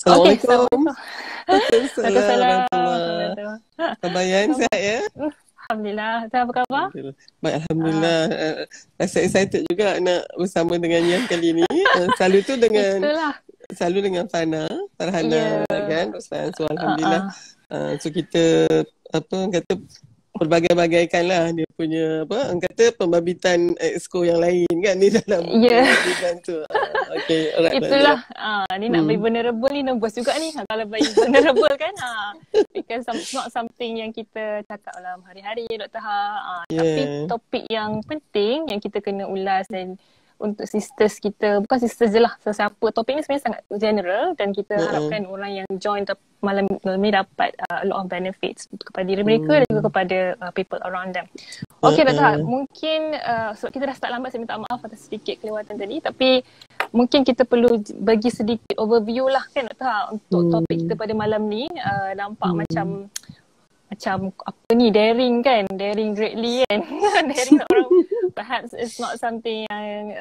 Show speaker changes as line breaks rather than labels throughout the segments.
Okey,
Assalamualaikum.
Assalamualaikum.
Waalaikumsalam
Waalaikumsalam
warahmatullahi.
warahmatullahi.
Khabar Yan sihat ya?
Alhamdulillah. Tuan apa khabar?
Alhamdulillah. Baik,
Ah,
Alhamdulillah. Rasa excited juga nak bersama dengan Yan kali ni.
itulah.
Selalu dengan Fana,
Ya.
Farhana kan. So
Ah,
Alhamdulillah.
ah.
So kita orang kata berbagai-bagaikan lah dia punya orang kata pembabitan exco yang lain kan ni dalam
Ya.
event tu. Okay, alright.
Itulah. Ni nak be vulnerable ni nervous juga ni. Kalau be vulnerable kan. Because it's not something yang kita cakap dalam hari-hari, Dr. Ha. Tapi topik yang penting yang kita kena ulas dan untuk sisters kita, bukan sisters je lah, sesiapa. Topik ni sebenarnya sangat general dan kita harapkan orang yang join malam ni dapat a lot of benefits kepada diri mereka dan juga kepada people around them. Okay, Dr. Mungkin sebab kita dah start lambat, saya minta maaf atas sedikit kelewatan tadi, tapi mungkin kita perlu bagi sedikit overview lah kan Dr. untuk topik kita pada malam ni. Nampak macam apa ni, daring kan, daring greatly kan. Daring orang perhaps it's not something yang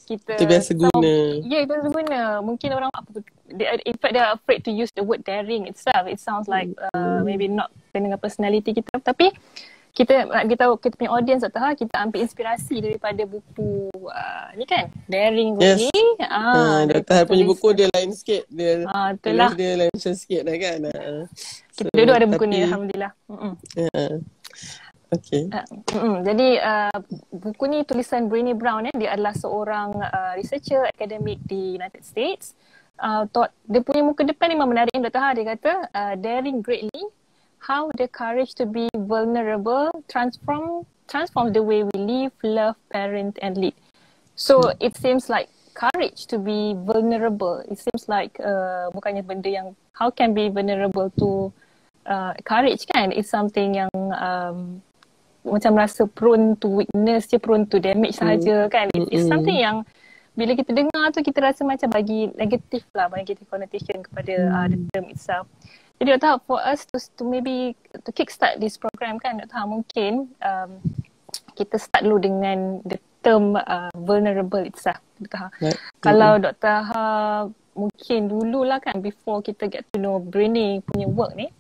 kita
biasa guna.
Ya, itu biasa guna. Mungkin orang in fact they are afraid to use the word daring itself. It sounds like maybe not dengan personality kita, tapi kita nak beritahu kita punya audience Dr. Ha, kita ambil inspirasi daripada buku ni kan, Daring Greatly.
Dr. Ha punya buku dia lain sikit, dia
itulah.
Dia lain sikit dah kan.
Kita dulu ada buku ni, Alhamdulillah.
Okay.
Jadi buku ni tulisan Brené Brown. Dia adalah seorang researcher akademik di United States. Dia punya muka depan ni memang menarik Dr. Ha. Dia kata Daring Greatly, how the courage to be vulnerable transforms the way we live, love, parent and lead. So it seems like courage to be vulnerable. It seems like bukannya benda yang how can be vulnerable to courage kan? It's something yang macam rasa prone to weakness, prone to damage sahaja kan. It's something yang bila kita dengar tu kita rasa macam bagi negatif lah, bagi negative connotation kepada the term itself. Jadi Dr. for us to maybe to kickstart this program kan Dr. mungkin kita start dulu dengan the term vulnerable itself. Dr. Kalau Dr. mungkin dululah kan, before kita get to know Brené punya work ni,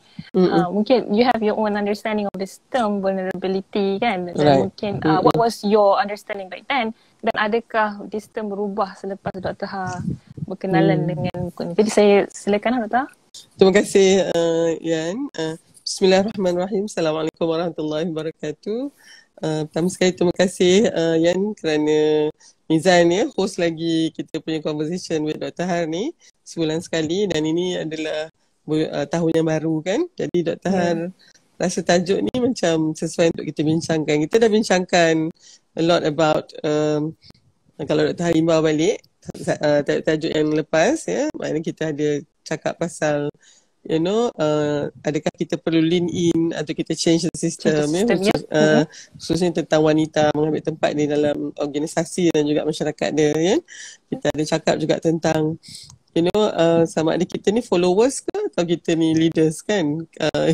mungkin you have your own understanding of this term vulnerability kan, dan mungkin what was your understanding back then, dan adakah this term berubah selepas Dr. berkenalan dengan buku ni. Jadi saya silakan Dr.
Terima kasih Yan. Bismillahirrahmanirrahim. Assalamualaikum warahmatullahi wabarakatuh. Pertama sekali terima kasih Yan kerana Mizan ya, host lagi kita punya conversation with Dr. Har ni sebulan sekali, dan ini adalah tahun yang baru kan. Jadi Dr. Har rasa tajuk ni macam sesuai untuk kita bincangkan. Kita dah bincangkan a lot about kalau Dr. Har imbau balik tajuk yang lepas ya, maknanya kita ada cakap pasal adakah kita perlu lean in atau kita change the system khususnya tentang wanita mengambil tempat di dalam organisasi dan juga masyarakat dia ya. Kita ada cakap juga tentang sama ada kita ni followers ke atau kita ni leaders kan,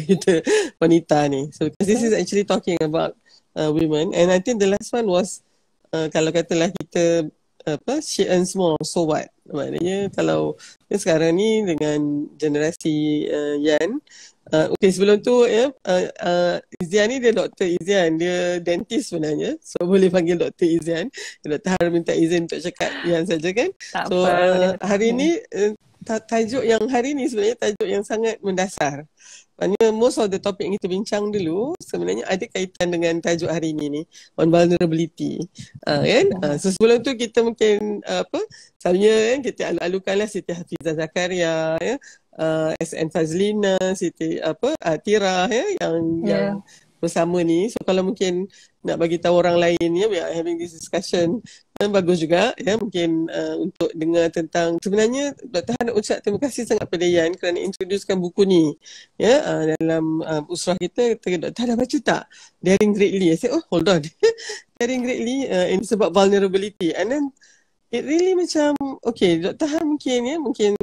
kita wanita ni. So this is actually talking about women, and I think the last one was kalau katalah kita she earns more, so what? Maknanya kalau sekarang ni dengan generasi Yan, okay, sebelum tu Izian ni dia Dr. Izian, dia dentist sebenarnya, so boleh panggil Dr. Izian. Dr. Har minta izin untuk cakap Yan saja kan. So hari ni tajuk yang hari ni sebenarnya tajuk yang sangat mendasar. Maknanya most of the topic yang kita bincang dulu sebenarnya ada kaitan dengan tajuk hari ni on vulnerability. Kan? So sebelum tu kita mungkin selalunya kan kita alu-alukanlah Siti Hafizah Zakaria ya, SN Fazlina, Siti Tira ya, yang bersama ni. So kalau mungkin nak bagi tahu orang lain ya, we are having this discussion, bagus juga ya, mungkin untuk dengar tentang sebenarnya Dr. Han nak ucap terima kasih sangat pada Yan kerana introducekan buku ni ya, dalam usrah kita. Dr. Han dah baca tak Daring Greatly? I said hold on. Daring Greatly ini sebab vulnerability, and then it really macam okay, Dr. Han mungkin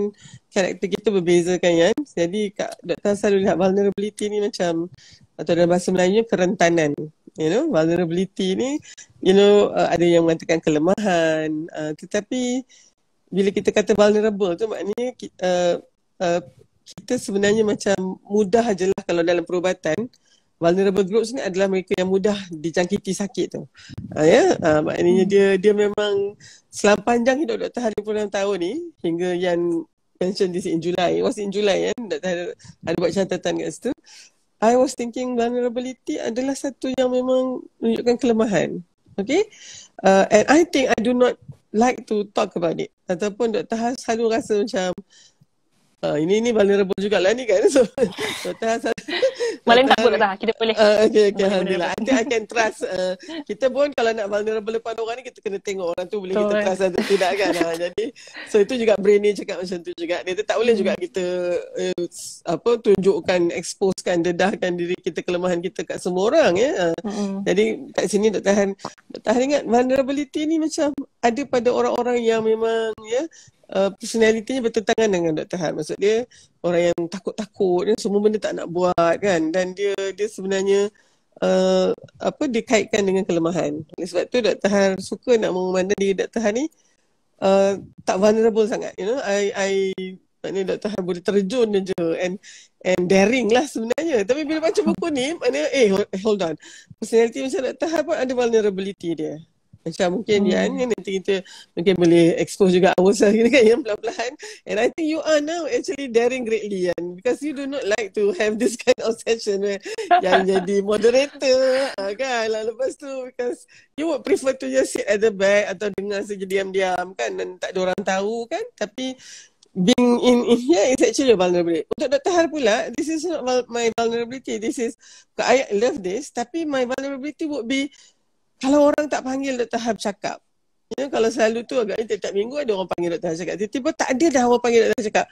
karakter kita berbeza kan Yan. Jadi Dr. Han selalu lihat vulnerability ni macam, atau dalam bahasa Melayunya kerentanan. Vulnerability ni ada yang mengatakan kelemahan, tetapi bila kita kata vulnerable tu maknanya kita sebenarnya macam mudah je lah kalau dalam perubatan. Vulnerable groups ni adalah mereka yang mudah dijangkiti sakit tu. Maknanya dia memang selama panjang hidup Dr. Hari 26 tahun ni, hingga yang mention this in July, it was in July Dr. Hari ada buat catatan kat situ. I was thinking vulnerability adalah satu yang memang menunjukkan kelemahan. Okay? And I think I do not like to talk about it. Ataupun Dr. Har selalu rasa macam ini vulnerable jugalah ni kan. So Dr. Har
Malah takut tak? Kita boleh.
Okay, alhamdulillah. I think I can trust. Kita pun kalau nak vulnerable depan orang ni, kita kena tengok orang tu boleh kita trust atau tidak kan. Jadi so itu juga brainy cakap macam tu juga. Dia tak boleh juga kita tunjukkan, exposekan, dedahkan diri kita, kelemahan kita kat semua orang Jadi kat sini Dr. Han ingat vulnerability ni macam ada pada orang-orang yang memang personalitinya bertentangan dengan Dr. Han. Maksud dia orang yang takut-takut, semua benda tak nak buat kan, dan dia sebenarnya dikaitkan dengan kelemahan. Oleh sebab tu Dr. Han suka nak memandang diri Dr. Han ni tak vulnerable sangat. Maknanya Dr. Han boleh terjun je and daring lah sebenarnya. Tapi bila baca buku ni, maknanya hold on. Personality macam Dr. Han pun ada vulnerability dia. Macam mungkin nanti kita mungkin boleh expose juga ourselves kan yang pelan-pelan. And I think you are now actually daring greatly because you do not like to have this kind of session where yang jadi moderator kan. Lepas tu because you would prefer to just sit at the back atau dengar saja diam-diam kan, dan tak ada orang tahu kan. Tapi being in here is actually a vulnerability. Untuk Dr. Har pula, this is not my vulnerability. This is, I love this, tapi my vulnerability would be kalau orang tak panggil Dr. Har cakap. Kalau selalu tu agaknya tiap minggu ada orang panggil Dr. Har cakap. Tiba-tiba tak ada dah orang panggil Dr. Har cakap.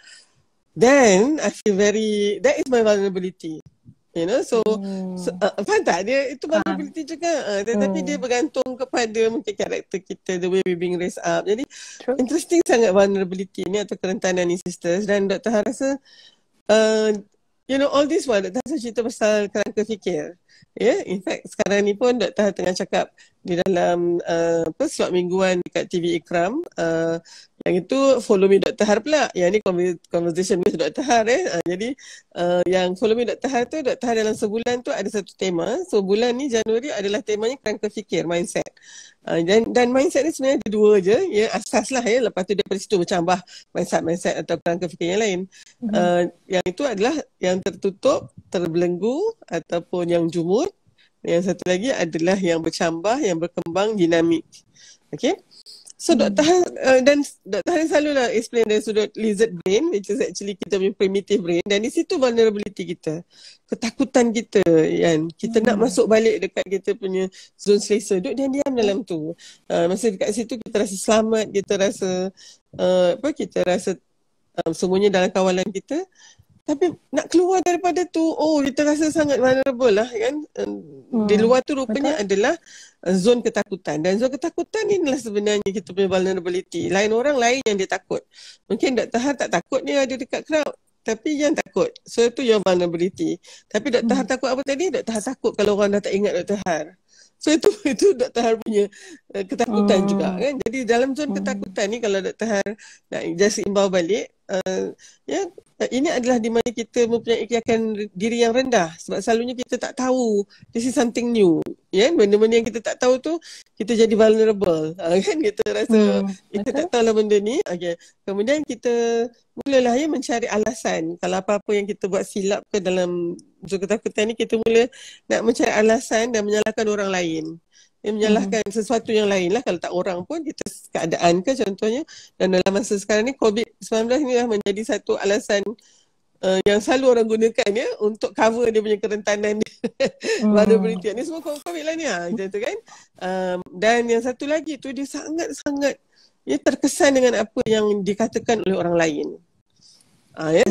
Then I feel that is my vulnerability. Faham tak? Dia itu vulnerability juga. Tetapi dia bergantung kepada mungkin karakter kita, the way we being raised up. Jadi interesting sangat vulnerability ni atau kerentanan ni sisters. Dan Dr. Har rasa all this while Dr. Har cerita pasal kerangka fikir. In fact sekarang ni pun Dr. Har tengah cakap di dalam slot mingguan dekat TV Ikram. Yang itu Follow Me Dr. Har pula. Yang ni conversation with Dr. Har Jadi yang Follow Me Dr. Har tu, Dr. Har dalam sebulan tu ada satu tema. So bulan ni Januari adalah temanya kerangka fikir, mindset. Dan mindset ni sebenarnya ada dua je, asas lah lepas tu daripada situ bercambah mindset atau kerangka fikir yang lain. Yang itu adalah yang tertutup, terbelenggu ataupun yang jumud. Yang satu lagi adalah yang bercambah, yang berkembang, dinamik. Okay. So Dr. Har dan Dr. Har selalulah explain dari sudut lizard brain, which is actually kita punya primitive brain, dan di situ vulnerability kita, ketakutan kita kita nak masuk balik dekat kita punya zone selesa, duduk diam-diam dalam tu. Masa dekat situ kita rasa selamat, kita rasa semuanya dalam kawalan kita. Tapi nak keluar daripada tu, kita rasa sangat vulnerable lah kan. Di luar tu rupanya adalah zon ketakutan. Dan zon ketakutan ni adalah sebenarnya kita punya vulnerability. Lain orang lain yang dia takut. Mungkin Dr. Har tak takut ni ada dekat crowd, tapi yang takut. So itu your vulnerability. Tapi Dr. Har takut apa tadi? Dr. Har takut kalau orang dah tak ingat Dr. Har. So itu Dr. Har punya ketakutan juga kan. Jadi dalam zon ketakutan ni kalau Dr. Har nak just imbau balik, ini adalah di mana kita mempunyai keyakinan diri yang rendah. Sebab selalunya kita tak tahu this is something new. Benda-benda yang kita tak tahu tu kita jadi vulnerable. Kan kita rasa kita tak tahu lah benda ni. Okay. Kemudian kita mulalah mencari alasan. Kalau apa-apa yang kita buat silap ke dalam zon ketakutan ni, kita mula nak mencari alasan dan menyalahkan orang lain. Menyalahkan sesuatu yang lain lah. Kalau tak orang pun, kita keadaan ke contohnya. Dan dalam masa sekarang ni COVID-19 ni dah menjadi satu alasan yang selalu orang gunakan untuk cover dia punya kerentanan dia. Vulnerability ni semua COVID lah ni macam tu kan. Dan yang satu lagi tu, dia sangat-sangat terkesan dengan apa yang dikatakan oleh orang lain.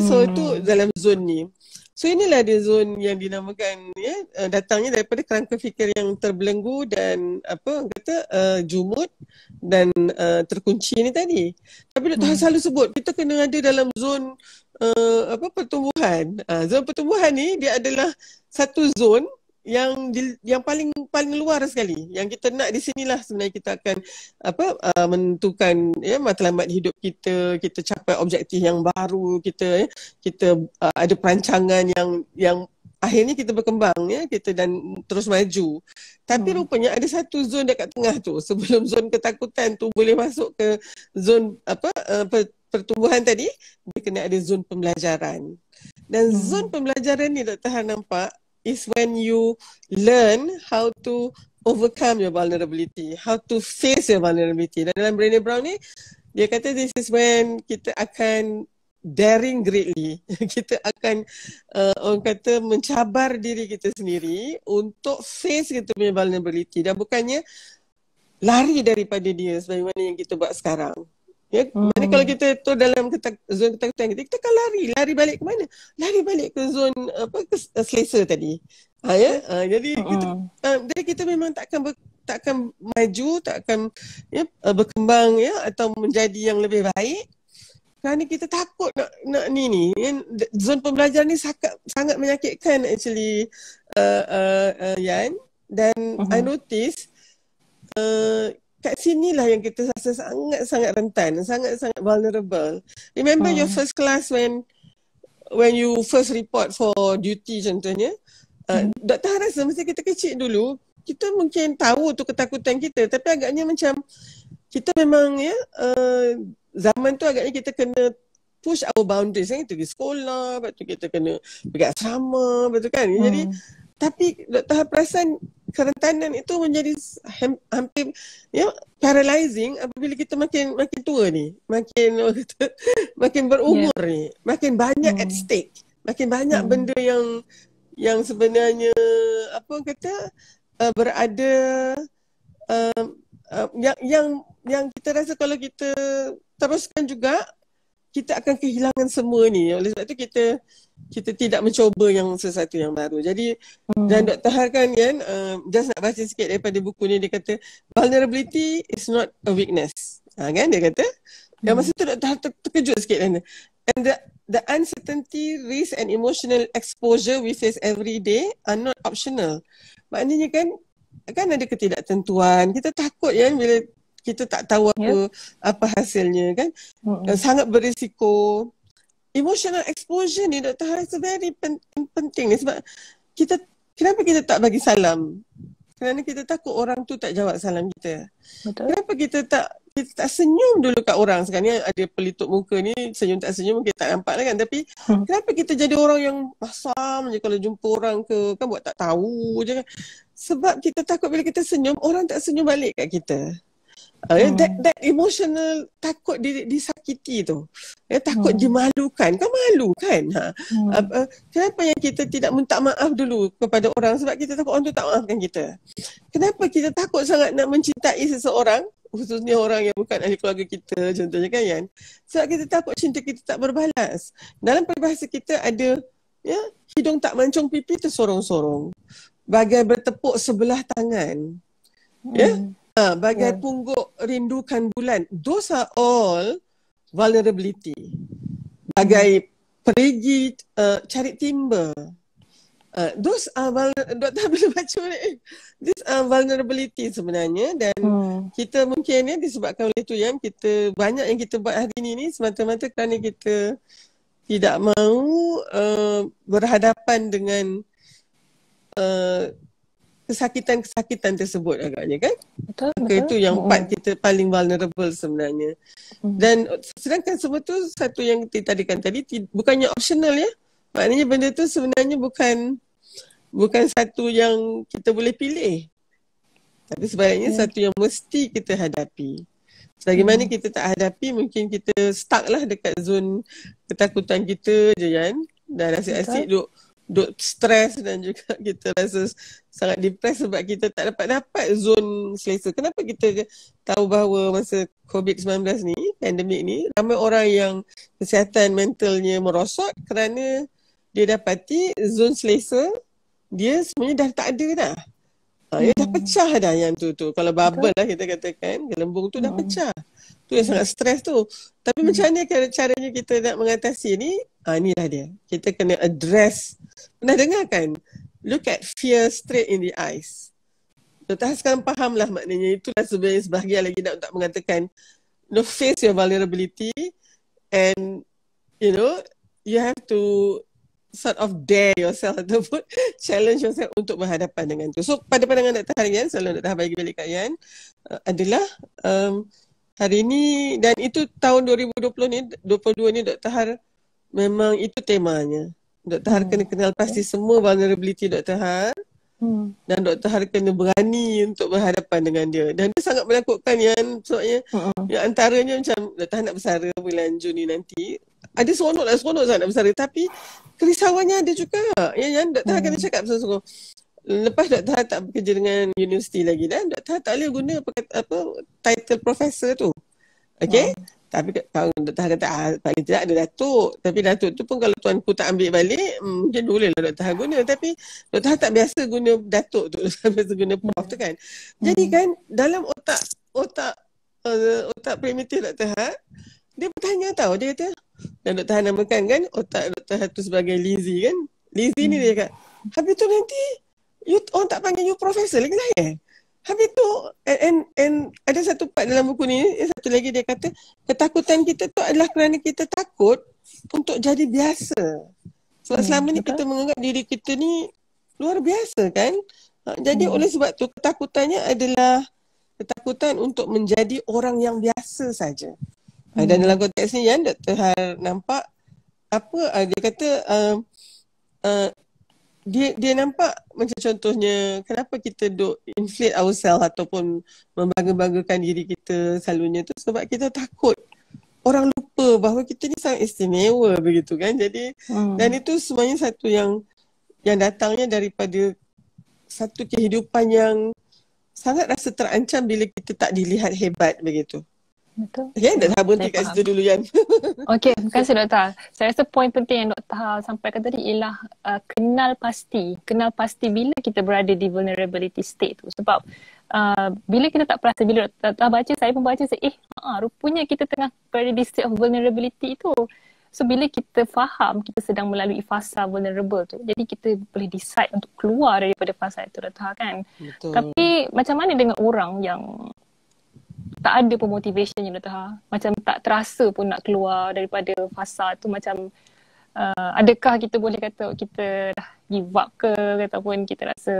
So itu dalam zon ni. So inilah dia zon yang dinamakan datangnya daripada kerangka fikir yang terbelenggu dan jumud dan terkunci ni tadi. Tapi Dr. Har selalu sebut kita kena ada dalam zon pertumbuhan. Zon pertumbuhan ni dia adalah satu zon yang paling paling luar sekali. Yang kita nak di sinilah sebenarnya kita akan menentukan matlamat hidup kita, kita capai objektif yang baru, kita ada perancangan yang akhirnya kita berkembang kita dan terus maju. Tapi rupanya ada satu zon dekat tengah tu. Sebelum zon ketakutan tu boleh masuk ke zon pertumbuhan tadi, dia kena ada zon pembelajaran. Dan zon pembelajaran ni Dr. Han nampak is when you learn how to overcome your vulnerability, how to face your vulnerability. Dan dalam Brené Brown ni, dia kata this is when kita akan daring greatly. Kita akan orang kata mencabar diri kita sendiri untuk face kita punya vulnerability dan bukannya lari daripada dia sebagaimana yang kita buat sekarang. Ya, mana kalau kita tu dalam zon ketakutan kita akan lari balik ke mana? Lari balik ke zon ke selesa tadi. Jadi kita memang takkan maju, takkan berkembang atau menjadi yang lebih baik kerana kita takut nak ni. Zon pembelajaran ni sangat menyakitkan actually Yan, dan I notice kat sinilah yang kita rasa sangat rentan, sangat vulnerable. Remember your first class when you first report for duty contohnya, Dr. Han rasa masa kita kecil dulu, kita mungkin tahu tu ketakutan kita, tapi agaknya macam kita memang zaman tu agaknya kita kena push our boundaries. Kita pergi sekolah, lepas tu kita kena pergi asrama, betul kan? Jadi tapi Dr. Han perasan kerentanan itu menjadi hampir paralyzing apabila kita makin tua ni, makin berumur ni, makin banyak at stake, makin banyak benda yang sebenarnya berada yang kita rasa kalau kita teruskan juga kita akan kehilangan semua ni. Oleh sebab tu kita tidak mencuba yang sesuatu yang baru. Jadi dan Dr. Han kan just nak baca sikit daripada buku ni, dia kata vulnerability is not a weakness. Kan dia kata. Dan masa tu Dr. Han terkejut sikit kan. And the uncertainty, risk and emotional exposure we face every day are not optional. Maknanya kan ada ketidaktentuan. Kita takut bila kita tak tahu apa hasilnya kan. Sangat berisiko. Emotional exposure ni Dr. Han rasa very penting ni sebab kenapa kita tak bagi salam? Kerana kita takut orang tu tak jawab salam kita. Betul. Kenapa kita tak senyum dulu kat orang? Sekarang ni ada pelitup muka ni, senyum tak senyum mungkin tak nampak lah kan. Tapi kenapa kita jadi orang yang masam je kalau jumpa orang kan buat tak tahu je kan. Sebab kita takut bila kita senyum, orang tak senyum balik kat kita. That emotional takut disakiti tu, takut dimalukan. Kau malu kan? Kenapa yang kita tidak minta maaf dulu kepada orang? Sebab kita takut orang tu tak maafkan kita. Kenapa kita takut sangat nak mencintai seseorang, khususnya orang yang bukan ahli keluarga kita contohnya kan Yan? Sebab kita takut cinta kita tak berbalas. Dalam peribahasa kita ada hidung tak mancung pipi tersorong-sorong, bagai bertepuk sebelah tangan. Bagai pungguk rindukan bulan. Those are all vulnerability. Bagai perigi cari timba. Those are Dr. bila baca ni, these are vulnerability sebenarnya. Dan kita mungkin disebabkan oleh tu yang kita banyak yang kita buat hari ni semata-mata kerana kita tidak mahu berhadapan dengan kesakitan tersebut agaknya kan. Betul. Itu yang part kita paling vulnerable sebenarnya. Dan sedangkan semua tu satu yang ditadikan tadi bukannya optional Maknanya benda tu sebenarnya bukan satu yang kita boleh pilih. Tapi sebaliknya satu yang mesti kita hadapi. Sebagaimana kita tak hadapi, mungkin kita stuck lah dekat zon ketakutan kita je kan. Dan asyik-asyik duk stres dan juga kita rasa sangat depressed sebab kita tak dapat zon selesa. Kenapa kita tahu bahawa masa COVID-19 ni, pandemik ni, ramai orang yang kesihatan mentalnya merosot kerana dia dapati zon selesa dia sebenarnya dah tak ada dah. Dia dah pecah dah yang tu. Kalau bubble lah kita katakan, gelembung tu dah pecah. Tu yang sangat stres tu. Tapi macam mana caranya kita nak mengatasi ni? Inilah dia. Kita kena address. Pernah dengar kan? look at fear straight in the eyes. Dr. Har sekarang fahamlah maknanya. Itulah sebenarnya sebahagian lagi nak mengatakan, face your vulnerability and you have to sort of dare yourself ataupun challenge yourself untuk berhadapan dengan tu. So pada pandangan Dr. Har, selalu Dr. Har bagi balik kat Yan, adalah hari ni, dan itu tahun 2022 ni Dr. Har memang itu temanya. Dr. Har kena kenal pasti semua vulnerability Dr. Har. Dan Dr. Har kena berani untuk berhadapan dengan dia. Dan dia sangat menakutkan Yan. Sebabnya yang antaranya macam Dr. Har nak bersara bulan Jun ni nanti. Ada seronok sangat nak bersara. Tapi kerisauannya ada juga. Yan, Dr. Har kena cakap sungguh-sungguh. Lepas Dr. Har tak bekerja dengan universiti lagi, dan Dr. Har tak boleh guna apa title professor tu. Okay? Tapi kalau Dr. Har kata, paling tidak ada datuk. Tapi datuk tu pun kalau tuanku tak ambil balik, mungkin bolehlah Dr. Har guna. Tapi Dr. Har tak biasa guna datuk tu. Tak biasa guna prof tu kan. Jadi kan, dalam otak primitif Dr. Har, dia bertanya tau. Dia kata, dan Dr. Har namakan kan, otak Dr. Har tu sebagai Lizzie kan. Lizzie ni dia kata, habis tu nanti, orang tak panggil you profesor lagi saya. Habis tu, and ada satu part dalam buku ni, satu lagi dia kata, ketakutan kita tu adalah kerana kita takut untuk jadi biasa. Sebab selama ni kita menganggap diri kita ni luar biasa kan. Jadi oleh sebab tu, ketakutannya adalah ketakutan untuk menjadi orang yang biasa saja. Dan dalam konteks ni, Yan, Dr. Har nampak, dia kata, dia nampak macam contohnya kenapa kita duk inflate ourselves ataupun membangga-banggakan diri kita selalunya tu sebab kita takut orang lupa bahawa kita ni sangat istimewa begitu kan. Jadi dan itu semuanya satu yang datangnya daripada satu kehidupan yang sangat rasa terancam bila kita tak dilihat hebat begitu.
Betul.
Okay, Dr. Har berhenti kat situ dulu Yan.
Okey, terima kasih Dr. Har. Saya rasa poin penting yang Dr. Har sampaikan tadi ialah kenal pasti bila kita berada di vulnerability state tu. Sebab bila kita tak perasa, bila Dr. Har baca, saya pun baca, rupanya kita tengah berada di state of vulnerability itu. So bila kita faham kita sedang melalui fasa vulnerable tu, jadi kita boleh decide untuk keluar daripada fasa itu Dr. Har kan. Betul. Tapi macam mana dengan orang yang tak ada pun motivation yang Dr. Har, macam tak terasa pun nak keluar daripada fasa tu, macam adakah kita boleh kata kita dah give up ke, ataupun kita rasa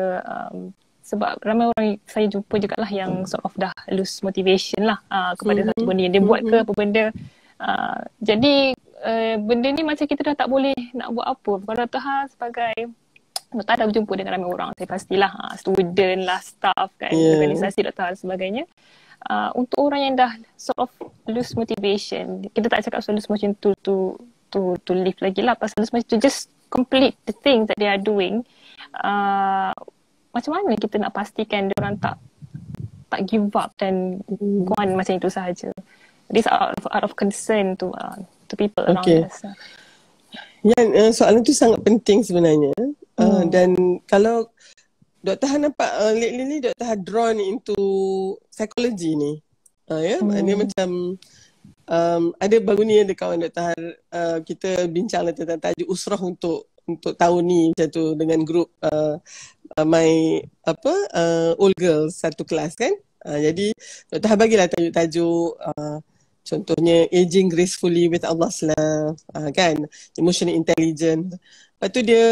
sebab ramai orang saya jumpa jugalah yang sort of dah lose motivation lah kepada satu benda yang dia buat ke apa benda. Jadi benda ni macam kita dah tak boleh nak buat apa. Kalau Dr. Har sebagai Dr. Har dah berjumpa dengan ramai orang, saya pastilah student lah, staff kan, organisasi Dr. Har dan sebagainya. Untuk orang yang dah sort of lose motivation, kita tak cakap lose motivation to live lagi lah, pasal lose motivation to just complete the things that they are doing. Macam mana kita nak pastikan dia orang tak give up dan go on macam itu sahaja? This out of concern to people around us.
Ya, soalan tu sangat penting sebenarnya. Dan kalau Dr. Har nampak lately ni Dr. Har drawn into psychology ni. Dia macam ada baru ni ada kawan Dr. Har, kita bincang tentang tajuk usrah untuk tahun ni macam tu dengan grup old girls satu kelas kan. Jadi Dr. Har bagilah tajuk-tajuk contohnya aging gracefully with Allah's love, kan, emotional intelligence. Lepas tu dia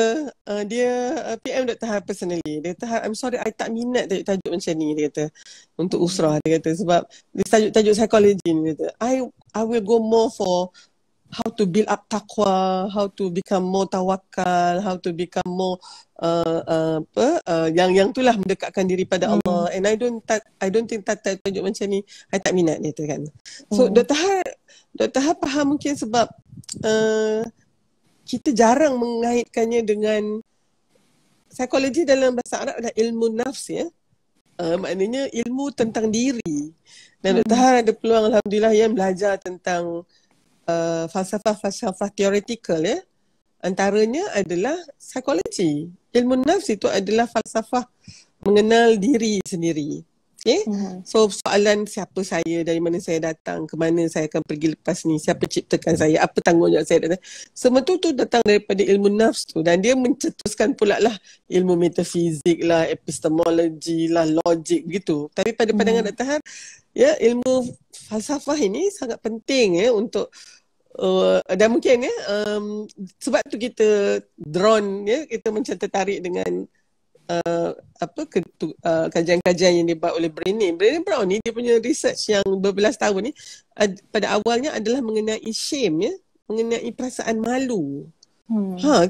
PM Dr. Har personally. Dia kata, I'm sorry, I tak minat tajuk macam ni, dia kata, untuk usrah. Dia kata, sebab dia tajuk psikologi ni, dia kata, I will go more for how to build up taqwa, how to become more tawakal, how to become more yang itulah mendekatkan diri pada Allah. And I don't think tajuk macam ni, I tak minat, dia kata kan. So Dr. Har faham mungkin sebab kita jarang mengaitkannya dengan psikologi. Dalam bahasa Arab adalah ilmu nafs ya. Maknanya ilmu tentang diri. Dan Dr. Har ada peluang alhamdulillah yang belajar tentang falsafah teoretikal ya. Antaranya adalah psikologi. Ilmu nafs itu adalah falsafah mengenal diri sendiri. Okay? So soalan siapa saya, dari mana saya datang, ke mana saya akan pergi lepas ni, siapa ciptakan saya, apa tanggungjawab saya datang. Semua tu datang daripada ilmu nafs tu, dan dia mencetuskan pula lah ilmu metafizik lah, epistemologi lah, logik begitu. Tapi pada pandangan Dr. Har, ya, ilmu falsafah ini sangat penting ya untuk dan mungkin ya sebab tu kita drawn ya, kita macam tertarik dengan kajian-kajian yang dibuat oleh Brené Brown ni. Dia punya research yang berbelas tahun ni pada awalnya adalah mengenai shame ya, mengenai perasaan malu.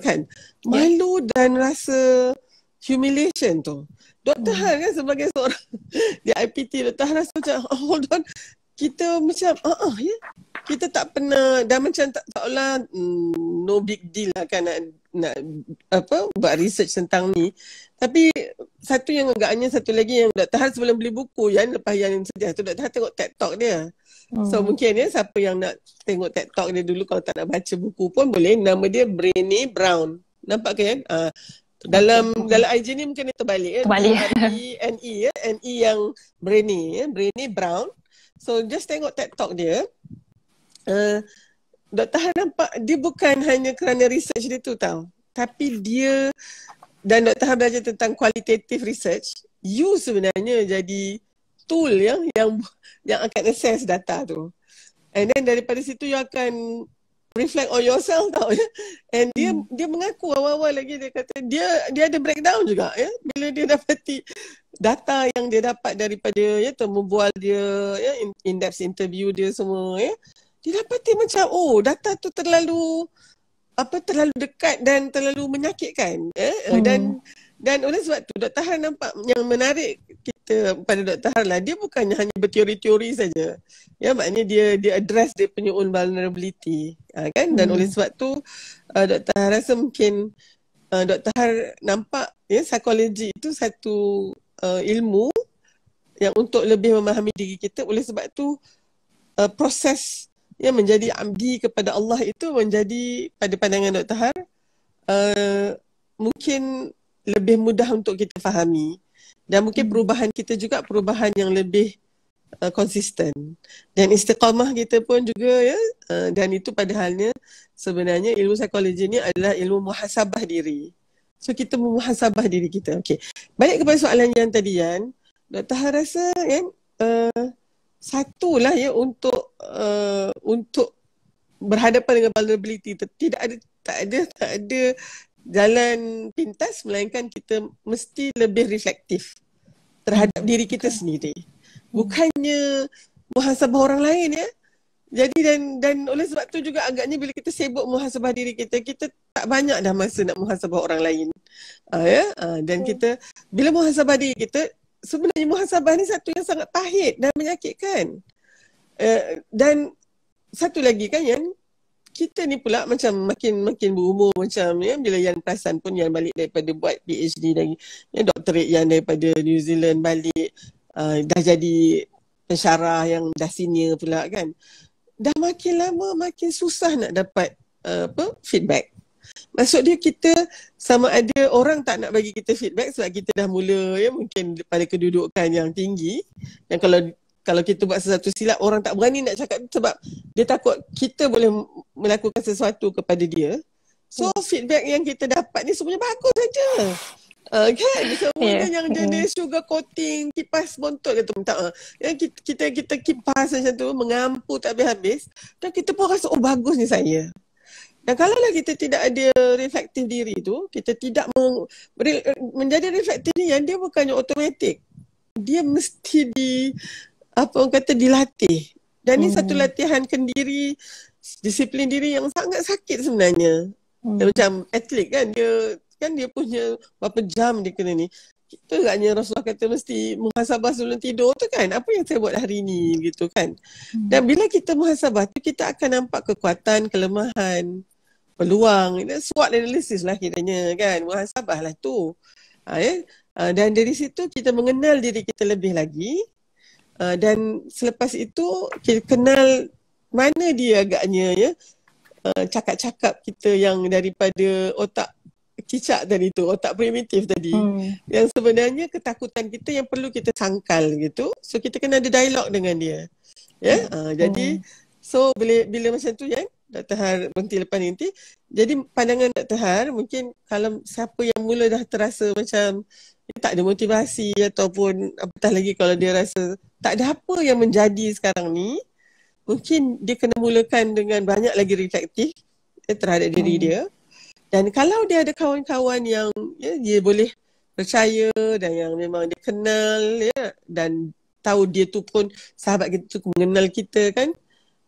Kan, malu dan rasa humiliation tu. Dr. Har kan sebagai seorang di IPT, Dr. Har rasa macam hold on, kita macam ya, kita tak pernah, dah macam taklah no big deal lah kan nak buat research tentang ni. Tapi satu yang agaknya, satu lagi yang Dr. Har sebelum beli buku lepas yang sedia tu, Dr. Har tengok TED Talk dia. So mungkin ya, siapa yang nak tengok TED Talk dia dulu, kalau tak nak baca buku pun boleh. Nama dia Brené Brown. Nampak kan? Dalam IG ni mungkin dia terbalik ya. BRENE ya. NE yang Brené ya. Brené Brown. So just tengok TED Talk dia. Dr. Har nampak dia bukan hanya kerana research dia tu tau. Tapi dia, dan Dr. Har belajar tentang qualitative research, you sebenarnya jadi tool yang akan assess data tu. And then daripada situ you akan reflect on yourself tau ya. And dia mengaku awal-awal lagi, dia kata dia ada breakdown juga ya, bila dia dapati data yang dia dapat daripada ya membual dia ya, in-depth interview dia semua ya. Dia dapati macam data tu terlalu dekat dan terlalu menyakitkan dan oleh sebab tu Dr. Har nampak yang menarik kita pada Dr. Har lah, dia bukannya hanya berteori-teori saja. Ya, maknanya dia address dia punya own vulnerability. Kan? Dan oleh sebab tu Dr. Har rasa mungkin Dr. Har nampak ya, psikologi itu satu ilmu yang untuk lebih memahami diri kita. Oleh sebab tu proses yang menjadi abdi kepada Allah itu menjadi, pada pandangan Dr. Har, mungkin lebih mudah untuk kita fahami, dan mungkin perubahan kita juga perubahan yang lebih konsisten, dan istiqamah kita pun juga ya, dan itu padahalnya sebenarnya ilmu psikologi ni adalah ilmu muhasabah diri. So kita memuhasabah diri kita. Okey, balik kepada soalan yang tadi Yan, Dr. Har rasa kan satulah ya untuk berhadapan dengan vulnerability, tak ada jalan pintas, melainkan kita mesti lebih reflektif terhadap diri kita sendiri. Bukannya muhasabah orang lain ya. Jadi dan oleh sebab tu juga agaknya bila kita sibuk muhasabah diri kita, kita tak banyak dah masa nak muhasabah orang lain. Dan kita bila muhasabah diri kita, sebenarnya muhasabah ni satu yang sangat pahit dan menyakitkan. Dan satu lagi kan Yan, kita ni pula macam makin berumur, macam ya, bila Yan perasan pun Yan balik daripada buat PhD lagi, ya, doktorate Yan daripada New Zealand balik, dah jadi pensyarah yang dah senior pula kan. Dah makin lama makin susah nak dapat feedback. Maksud dia kita sama ada orang tak nak bagi kita feedback sebab kita dah mula ya, mungkin pada kedudukan yang tinggi, dan kalau kita buat sesuatu silap, orang tak berani nak cakap sebab dia takut kita boleh melakukan sesuatu kepada dia. So feedback yang kita dapat ni semuanya bagus saja. Kan? Semuanya yang jenis sugar coating, kipas bontot kata tak. Yang kita kipas macam tu, mengampu tak habis-habis, dan kita pun rasa bagus ni saya. Dan kalaulah kita tidak ada reflektif diri tu, kita tidak menjadi reflektif ni, yang dia bukannya automatik. Dia mesti dilatih. Dan ni satu latihan kendiri, disiplin diri yang sangat sakit sebenarnya. Macam atlet kan, dia punya berapa jam dia kena ni. Kita agaknya Rasulullah kata mesti muhasabah sebelum tidur tu kan. Apa yang saya buat hari ni gitu kan. Dan bila kita muhasabah tu, kita akan nampak kekuatan, kelemahan, peluang. SWOT analysis lah kiranya kan. Muhasabah lah tu. Dan dari situ kita mengenal diri kita lebih lagi. Dan selepas itu kita kenal mana dia agaknya ya, cakap-cakap kita yang daripada otak cicak tadi tu, otak primitif tadi. Yang sebenarnya ketakutan kita yang perlu kita sangkal gitu. So kita kena ada dialog dengan dia. Ya, jadi so bila macam tu ya, Dr. Har berhenti lepas ni nanti. Jadi pandangan Dr. Har, mungkin kalau siapa yang mula dah terasa macam tak ada motivasi ataupun apatah lagi kalau dia rasa tak ada apa yang menjadi sekarang ni, mungkin dia kena mulakan dengan banyak lagi reflektif terhadap diri dia. Dan kalau dia ada kawan-kawan yang dia boleh percaya dan yang memang dia kenal dan tahu dia tu pun sahabat kita tu mengenal kita kan,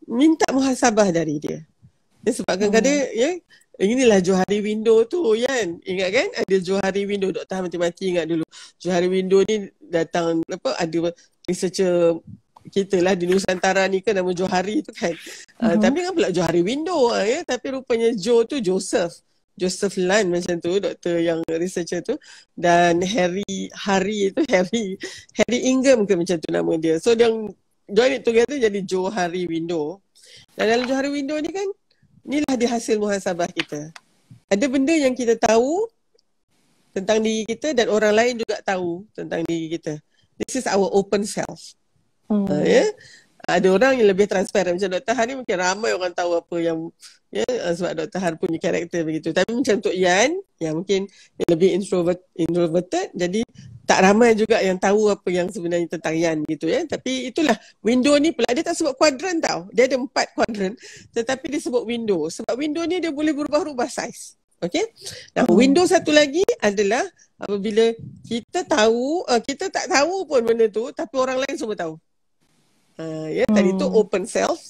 minta muhasabah dari dia. Sebab kadang-kadang inilah Johari Window tu kan. Ingat kan ada Johari Window, Dr. Han mati-mati ingat dulu. Johari Window ni datang ada researcher kita lah di Nusantara ni kan nama Johari tu kan. Tapi kan pula Johari Window tapi rupanya Joe tu Joseph Lan macam tu, doktor yang researcher tu, dan Harry Ingham ke macam tu nama dia. So dia join it together jadi Johari Window. Dan dalam Johari Window ni kan, inilah dia hasil muhasabah kita. Ada benda yang kita tahu tentang diri kita dan orang lain juga tahu tentang diri kita. This is our open self. Ada orang yang lebih transparent. Macam Dr. Han ni mungkin ramai orang tahu apa yang sebab Dr. Han punya karakter begitu. Tapi macam untuk Yan yang mungkin yang lebih introverted, jadi tak ramai juga yang tahu apa yang sebenarnya tentang Yan gitu ya. Tapi itulah window ni pula dia tak sebut kuadran tau. Dia ada 4 kuadran tetapi dia sebut window. Sebab window ni dia boleh berubah-ubah saiz. Okey. Nah, window satu lagi adalah apabila kita tahu, kita tak tahu pun benda tu tapi orang lain semua tahu. Tadi tu open self,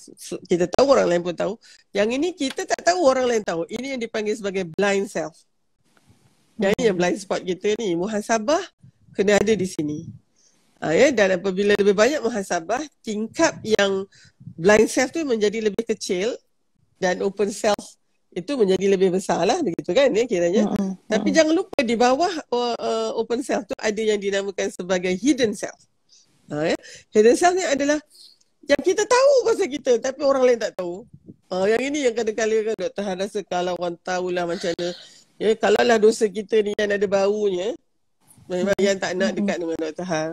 kita tahu orang lain pun tahu. Yang ini kita tak tahu orang lain tahu. Ini yang dipanggil sebagai blind self. Yang ini yang blind spot kita ni. Muhasabah kena ada di sini. Dan apabila lebih banyak muhasabah, tingkap yang blind self tu menjadi lebih kecil dan open self itu menjadi lebih besar lah begitu kan kiranya. Tapi jangan lupa di bawah open self tu ada yang dinamakan sebagai hidden self. Hidden self ni adalah yang kita tahu pasal kita tapi orang lain tak tahu. Yang ini yang kadang-kadang Dr. Han rasa kalau orang tahulah macam mana. Kalau lah dosa kita ni yang ada baunya, memang Yan tak nak dekat dengan Dr. Han.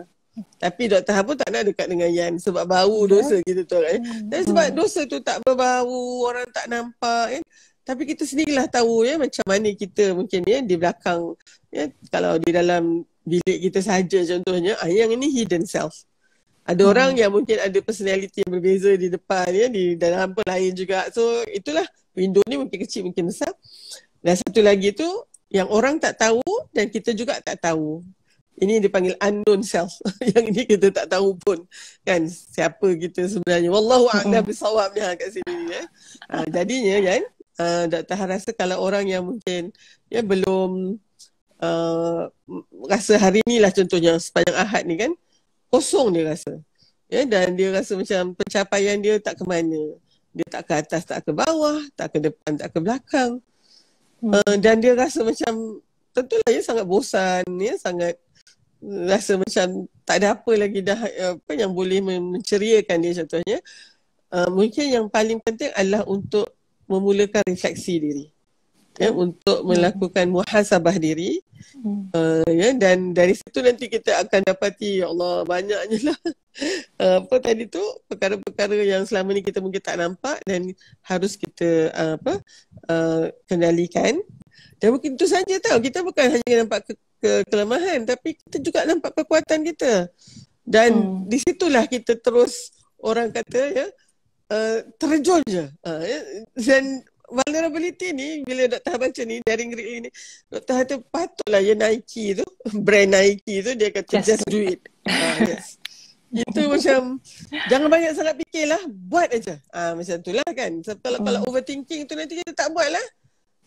Tapi Dr. Han pun tak nak dekat dengan Yan sebab bau dosa kita tu kan. Dan sebab dosa tu tak berbau, orang tak nampak kan. Tapi kita sendirilah tahu macam mana kita mungkin di belakang kalau di dalam bilik kita saja contohnya, yang ini hidden self. Ada orang yang mungkin ada personality yang berbeza di depan di dalam pun lain juga. So itulah window ni mungkin kecil mungkin besar. Dan satu lagi tu yang orang tak tahu dan kita juga tak tahu. Ini dipanggil unknown self. Yang ini kita tak tahu pun kan siapa kita sebenarnya. Wallahu a'lam bisawabnya kat sini jadinya kan Dr. Han rasa kalau orang yang mungkin belum rasa hari ni lah contohnya sepanjang Ahad ni kan kosong dia rasa dan dia rasa macam pencapaian dia tak ke mana, dia tak ke atas tak ke bawah, tak ke depan tak ke belakang. Dan dia rasa macam tentulah sangat bosan sangat rasa macam tak ada apa lagi dah yang boleh menceriakan dia contohnya. Mungkin yang paling penting adalah untuk memulakan refleksi diri. Untuk melakukan muhasabah diri. Dan dari situ nanti kita akan dapati ya Allah banyaknya lah apa tadi tu perkara-perkara yang selama ni kita mungkin tak nampak dan harus kita kendalikan. Dan mungkin itu saja tau, kita bukan hanya nampak kelemahan tapi kita juga nampak kekuatan kita. Dan di situlah kita terus orang kata terjun je. Dan vulnerability ni bila Dr. Han baca ni daring read ni, Dr. Han tu patutlah Nike tu, brand Nike tu dia kata just do it. Yes. Itu macam jangan banyak sangat fikirlah, buat aja. Macam itulah kan. Sebab kalau overthinking tu nanti kita tak buat lah.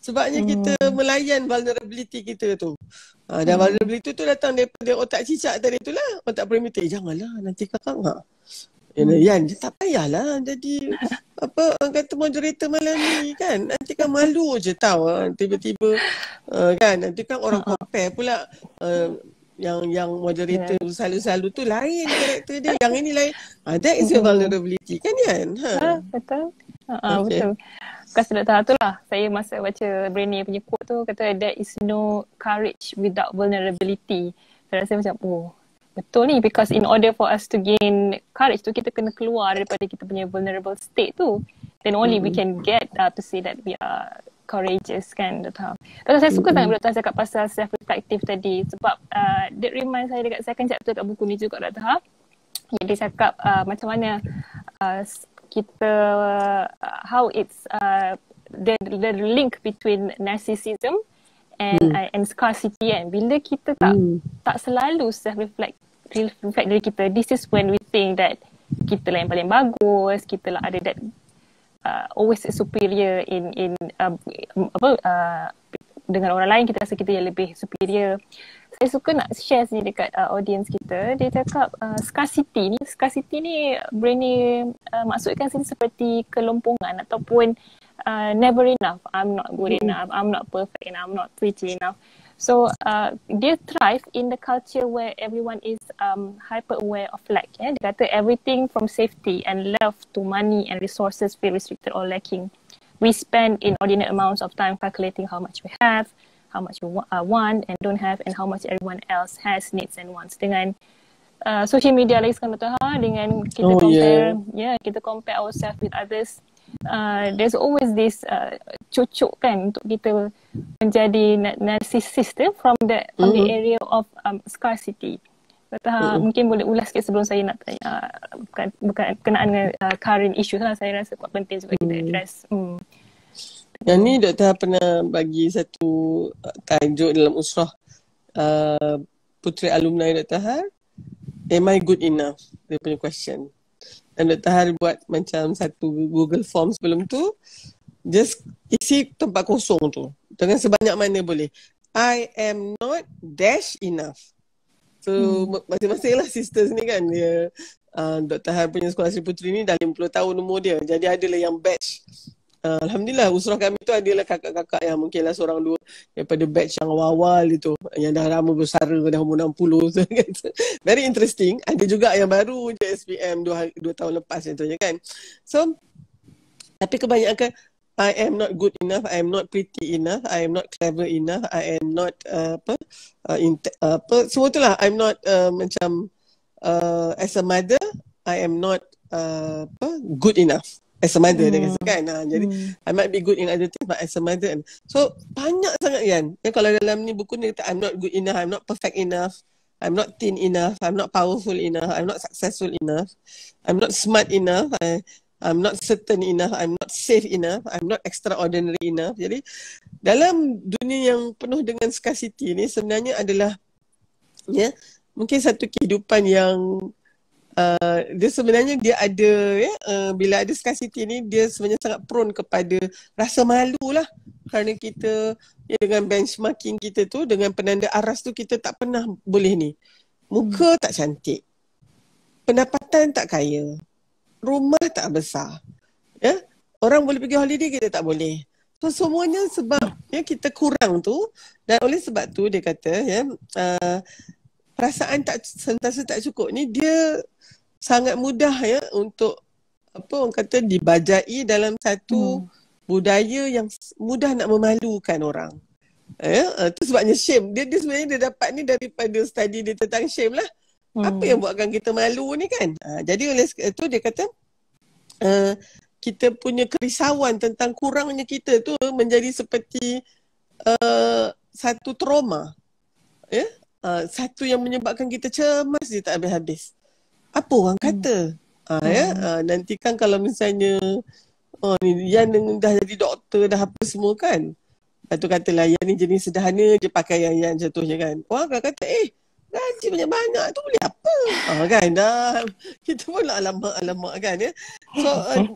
Sebabnya kita melayan vulnerability kita tu. Dan vulnerability tu datang daripada otak cicak tadi tu lah, otak primitif. Janganlah nanti kakak Yan, tak payahlah jadi orang kata moderator malam ni kan. Nanti kan malu je tau tiba-tiba kan. Nanti kan orang compare pula yang moderator selalu-selalu tu lain karakter dia. Yang ini lain. That is your vulnerability kan Yan?
Betul. Betul. Bekas Dr. tu lah, saya masa baca Brainy punya quote tu, kata there is no courage without vulnerability. Saya rasa macam, oh betul ni, because in order for us to gain courage tu, kita kena keluar daripada kita punya vulnerable state tu. Then only we can get to say that we are courageous kan, Dr. Tapi saya suka sangat Dr. cakap pasal self-reflective tadi, sebab that remind saya dekat second chapter kat buku ni juga, Dr. Yang dia cakap macam mana kita how it's the link between narcissism and scarcity kan. Bila kita tak selalu reflect diri kita, this is when we think that kita lah yang paling bagus, kita lah ada that always superior in dengan orang lain, kita rasa kita yang lebih superior. Saya suka nak share sini dekat audience kita. Dia cakap scarcity ni Brainy maksudkan sini seperti kelompongan ataupun never enough. I'm not good enough, I'm not perfect enough, I'm not pretty enough. So dia thrive in the culture where everyone is hyper aware of lack. Dia kata everything from safety and love to money and resources feel restricted or lacking. We spend inordinate amounts of time calculating how much we have, how much we want and don't have, and how much everyone else has, needs and wants. Dengan social media lagi sekarang, dengan kita kita compare ourselves with others. There's always this cucuk kan untuk kita menjadi narcissist from the area of scarcity. Mungkin boleh ulas sikit sebelum saya nak tanya bukan kenaan dengan current issue lah. Saya rasa kuat penting juga kita address.
Yang ni Doktor pernah bagi satu tajuk dalam usrah Puteri Alumni Dr. Har, am I good enough? Dia punya question. Dan Dr. Har buat macam satu Google Form sebelum tu, just isi tempat kosong tu dengan sebanyak mana boleh. I am not dash enough. So masing-masing lah sisters ni kan, dia Dr. Har punya sekolah Sri Puteri ni dah 50 tahun umur dia. Jadi adalah yang batch. Alhamdulillah usrah kami tu adalah kakak-kakak yang mungkinlah seorang dua daripada batch yang awal-awal itu, yang dah lama bersara, dah umur 60 so, kan? Very interesting. Ada juga yang baru je SPM 2 tahun lepas contohnya kan. So tapi kebanyakan I am not good enough, I am not pretty enough, I am not clever enough, I am not semua tu lah. I'm not macam as a mother, I am not good enough as a mother. Dia kata kan. Jadi I might be good in other things but as a mother. So banyak sangat kan. Kalau dalam ni buku ni kata I'm not good enough, I'm not perfect enough, I'm not thin enough, I'm not powerful enough, I'm not successful enough, I'm not smart enough, I'm not certain enough, I'm not safe enough, I'm not extraordinary enough. Jadi dalam dunia yang penuh dengan scarcity ni sebenarnya adalah mungkin satu kehidupan yang dia sebenarnya dia ada bila ada scarcity ni, dia sebenarnya sangat prone kepada rasa malu lah. Kerana kita dengan benchmarking kita tu, dengan penanda aras tu, kita tak pernah boleh ni. Muka tak cantik, pendapatan tak kaya, rumah tak besar, orang boleh pergi holiday, kita tak boleh. So semuanya sebab kita kurang tu. Dan oleh sebab tu dia kata perasaan tak sentiasa tak cukup ni, dia sangat mudah untuk orang kata dibajai dalam satu budaya yang mudah nak memalukan orang. Itu sebabnya shame. Dia sebenarnya dia dapat ni daripada study dia tentang shame lah. Apa yang buatkan kita malu ni kan. Jadi oleh itu dia kata kita punya kerisauan tentang kurangnya kita tu menjadi seperti satu trauma. Satu yang menyebabkan kita cemas dia tak habis-habis. Apa orang kata? Nanti kan kalau misalnya Yan dah jadi doktor dah apa semua kan. Lepas tu katalah Yan ni jenis sederhana je pakai yang contohnya kan. Orang akan kata gaji banyak-banyak tu boleh apa? Kan dah kita pun lah alamak kan So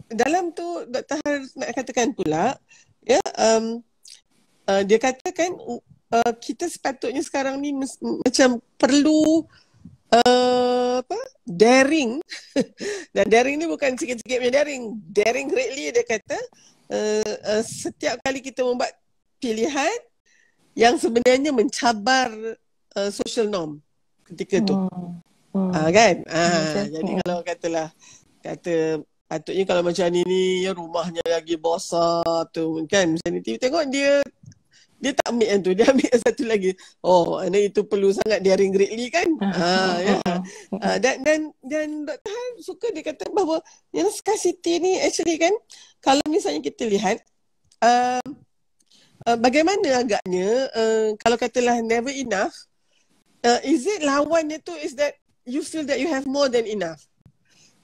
dalam tu Dr. Har nak katakan pula dia katakan kita sepatutnya sekarang ni macam perlu daring. Dan daring ni bukan sikit-sikit punya daring greatly. Dia kata setiap kali kita membuat pilihan yang sebenarnya mencabar social norm ketika tu. Kan? Jadi kalau kata patutnya kalau macam ni ya rumahnya lagi besar tu kan. Macam ni tengok dia tak ambil yang tu, dia ambil yang satu lagi. Oh, anak itu perlu sangat daring greatly kan. Ya. Dan Dr. Han suka dia kata bahawa yang scarcity ni actually kan, kalau misalnya kita lihat bagaimana agaknya kalau katalah never enough, is it lawannya tu is that you feel that you have more than enough.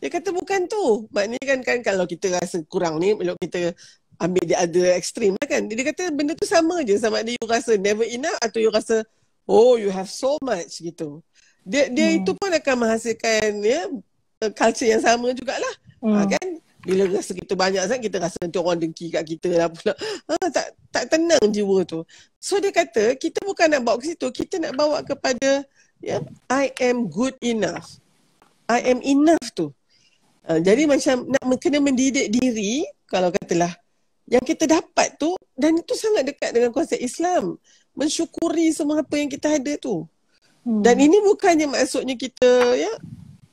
Dia kata bukan tu. Maknanya kan kalau kita rasa kurang ni, kalau kita ambil dia ada ekstrim lah kan. Dia kata benda tu sama je, sama ada you rasa never enough atau you rasa oh you have so much gitu. Dia itu pun akan menghasilkan ya culture yang sama jugalah. Kan? Bila rasa kita banyak sangat, kita rasa nanti orang dengki kat kita lah pula. Tak tenang jiwa tu. So dia kata kita bukan nak bawa ke situ, kita nak bawa kepada ya, I am good enough. I am enough tu. Jadi macam nak kena mendidik diri, kalau katalah yang kita dapat tu, dan itu sangat dekat dengan konsep Islam. Mensyukuri semua apa yang kita ada tu. Dan ini bukannya maksudnya kita ya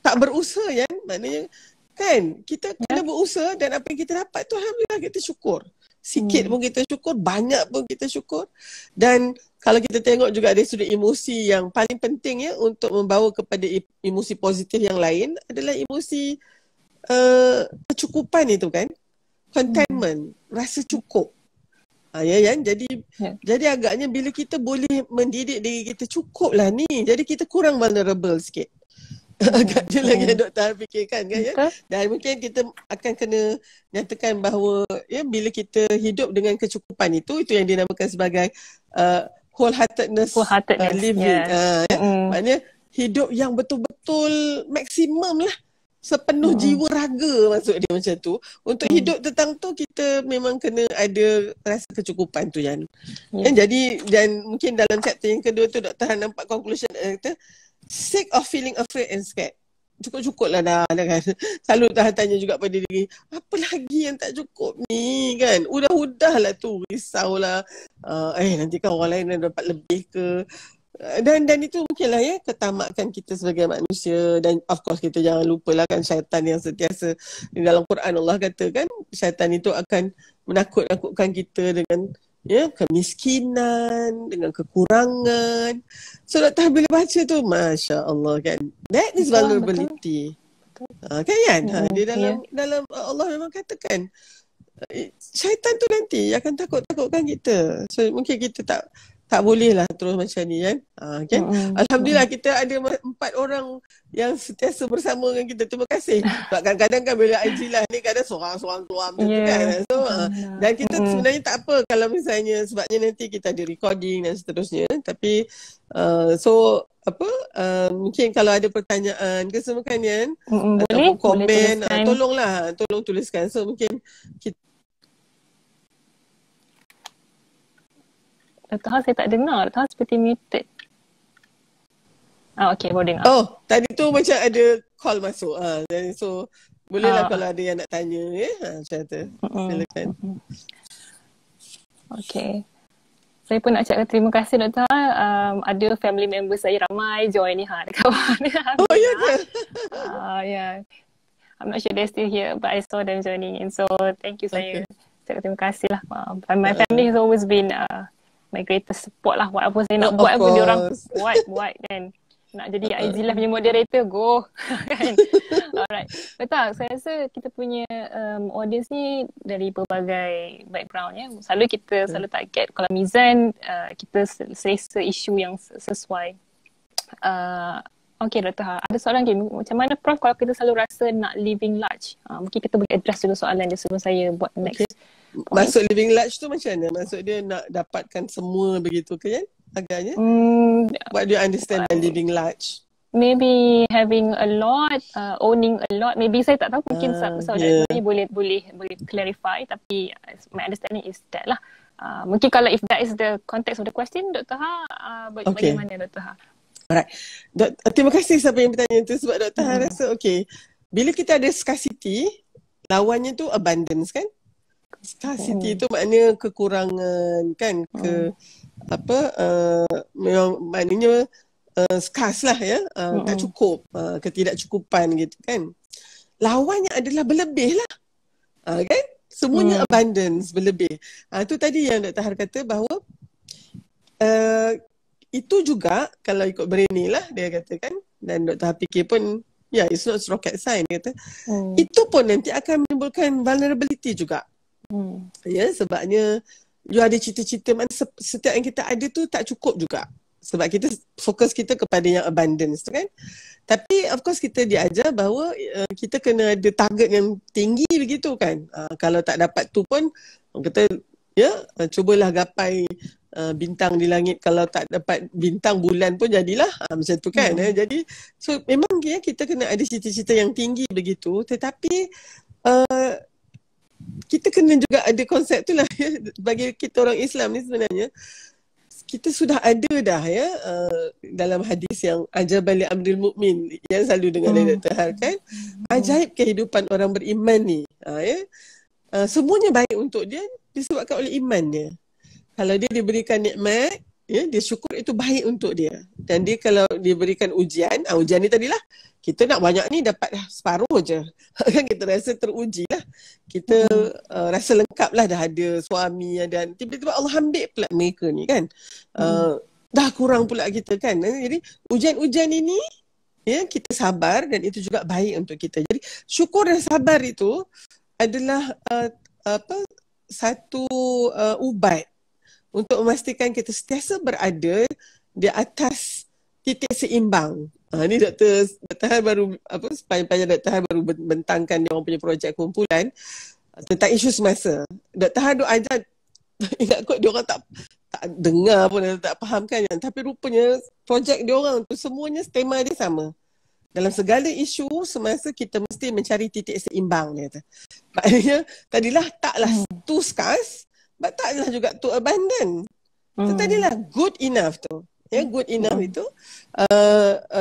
tak berusaha ya. Maknanya kan kita kena berusaha dan apa yang kita dapat tu alhamdulillah kita syukur. Sikit pun kita syukur, banyak pun kita syukur. Dan kalau kita tengok juga dari sudut emosi yang paling penting ya untuk membawa kepada emosi positif yang lain adalah emosi kecukupan itu kan. Contentment, rasa cukup. Ya. Jadi agaknya bila kita boleh mendidik diri kita cukup lah ni, jadi kita kurang vulnerable sikit. Agaknya lagi yang Dr. Han fikirkan kan ya. Dan mungkin kita akan kena nyatakan bahawa ya bila kita hidup dengan kecukupan itu yang dinamakan sebagai wholeheartedness living. Maknanya hidup yang betul-betul maksimum lah. Sepenuh jiwa raga maksud dia macam tu. Untuk hidup tentang tu kita memang kena ada rasa kecukupan tu Yan. Jadi dan mungkin dalam chapter yang kedua tu Dr. Han nampak conclusion kata sick of feeling afraid and scared. Cukup-cukup lah dah kan. Selalu Tuhan tanya juga pada diri, apa lagi yang tak cukup ni kan. Udah lah tu, risaulah. Nanti kan orang lain dapat lebih ke. Dan itu mungkinlah ya ketamakan kita sebagai manusia. Dan of course kita jangan lupalah kan syaitan yang sentiasa di dalam Quran Allah kata kan syaitan itu akan menakut-nakutkan kita dengan ya kemiskinan, dengan kekurangan. So Dr. bila baca tu Masya Allah kan, that is vulnerability. Kan dia dalam Allah memang katakan syaitan tu nanti akan takut-takutkan kita. So mungkin kita tak boleh lah terus macam ni kan. Alhamdulillah kita ada 4 orang yang sentiasa bersama dengan kita. Terima kasih. Sebab kadang-kadang kan bila IG lah ni kadang seorang-seorang tuam tu kan. So dan kita sebenarnya tak apa kalau misalnya sebabnya nanti kita ada recording dan seterusnya. Tapi mungkin kalau ada pertanyaan ke semua kan Yan ataupun komen tolong tuliskan. So mungkin kita
Dr. Han saya tak dengar. Dr. Han seperti muted. Okay, baru dengar.
Oh, tadi tu macam ada call masuk. So, bolehlah kalau ada yang nak tanya. Macam tu. Silakan. Okay. Saya pun nak cakap terima kasih Dr. Han. Ada family member saya ramai join ni dekat bawah ni. Oh, ya ke?
Yeah. I'm not sure they're still here but I saw them joining in. So, thank you saya. Cakap terima kasih lah. My family has always been my greatest support lah. Whatever saya nak buat pun diorang buat kan. Nak jadi IG Live punya moderator, go. Kan? Alright. Betul, saya rasa kita punya audience ni dari berbagai background ya. Selalu target kalau Mizan, kita selesa isu yang sesuai. Okay Dr. Han, ada soalan lagi. Macam mana Prof kalau kita selalu rasa nak living large? Mungkin kita boleh address juga soalan dia sebelum saya buat next.
Maksud living large tu macam mana? Maksud dia nak dapatkan semua begitu ke kan? Agaknya? What do you understand by living large?
Maybe having a lot, owning a lot. Maybe saya tak tahu, mungkin soalan ni boleh clarify, tapi my understanding is that lah. Mungkin kalau if that is the context of the question, Dr. Han, bagaimana Dr. Han?
Alright. Terima kasih siapa yang bertanya tu sebab Dr. Han rasa bila kita ada scarcity, lawannya tu abundance kan? Scarcity tu maknanya kekurangan kan, maknanya scarce lah ya, tak cukup, ketidakcukupan gitu kan. lawannya adalah berlebih lah. Kan? Semuanya abundance, berlebih. Itu tadi yang Dr. Har kata bahawa itu juga kalau ikut Brainy lah dia katakan, dan Dr. Har fikir pun it's not rocket science dia kata. Itu pun nanti akan menimbulkan vulnerability juga. Sebabnya you ada cita-cita, setiap yang kita ada tu tak cukup juga. Sebab kita fokus kita kepada yang abundance tu kan. Tapi of course kita diajar bahawa kita kena ada target yang tinggi begitu kan. Kalau tak dapat tu pun kata cubalah gapai bintang di langit. Kalau tak dapat bintang, bulan pun jadilah macam tu kan. Jadi so memang kita kena ada cita-cita yang tinggi begitu. Tetapi kita kena juga ada konsep tu lah bagi kita orang Islam ni sebenarnya. Kita sudah ada dah dalam hadis yang ajabal li amril mukmin yang selalu dengar dari Dr. Har kan. Ajaib kehidupan orang beriman ni. Semuanya baik untuk dia disebabkan oleh iman dia. Kalau dia diberikan nikmat, dia syukur, itu baik untuk dia. Dan dia kalau diberikan ujian, ujian ni tadilah kita nak banyak ni dapat separuh je. Kan kita rasa teruji lah. Kita rasa lengkap lah, dah ada suami dan tiba-tiba Allah ambil pula mereka ni kan. Dah kurang pula kita kan. Jadi ujian-ujian ini kita sabar dan itu juga baik untuk kita. Jadi syukur dan sabar itu adalah satu ubat untuk memastikan kita sentiasa berada di atas titik seimbang. Ni Dr. Har baru sepanjang Dr. Har baru bentangkan dia orang punya projek kumpulan tentang isu semasa. Dr. Har ajar, ingat kot dia orang tak dengar pun, tak faham kan, tapi rupanya projek dia orang tu semuanya tema dia sama. Dalam segala isu semasa kita mesti mencari titik seimbang dia kata. Maknanya tadilah taklah too scarce, but taklah juga too abundant. So tadilah good enough tu. Good enough itu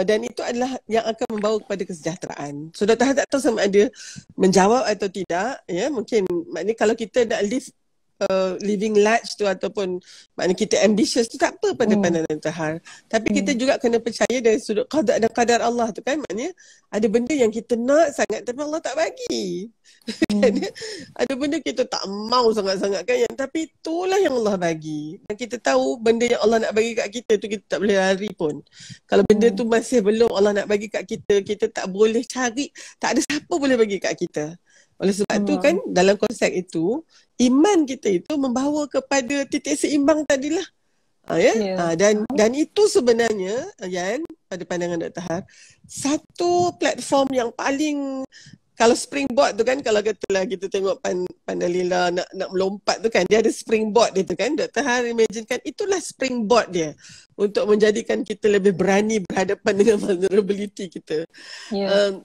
dan itu adalah yang akan membawa kepada kesejahteraan. So Dr. Har tak tahu sama ada menjawab atau tidak, mungkin maknanya kalau kita nak living large tu ataupun maknanya kita ambitious tu tak apa pada pandangan Dr. Har. Tapi kita juga kena percaya dari sudut qada dan qadar Allah tu kan, maknanya ada benda yang kita nak sangat tapi Allah tak bagi. Ada benda kita tak mau sangat-sangat kan, tapi itulah yang Allah bagi. Dan kita tahu benda yang Allah nak bagi kat kita tu kita tak boleh lari pun. Kalau benda tu masih belum Allah nak bagi kat kita, kita tak boleh cari, tak ada siapa boleh bagi kat kita. Oleh sebab tu kan dalam konsep itu, iman kita itu membawa kepada titik seimbang tadilah. Dan itu sebenarnya pada pandangan Dr. Har, satu platform yang paling, kalau springboard tu kan, kalau katalah kita tengok Pandalila nak melompat tu kan, dia ada springboard dia tu kan. Dr. Har imaginekan itulah springboard dia untuk menjadikan kita lebih berani berhadapan dengan vulnerability kita.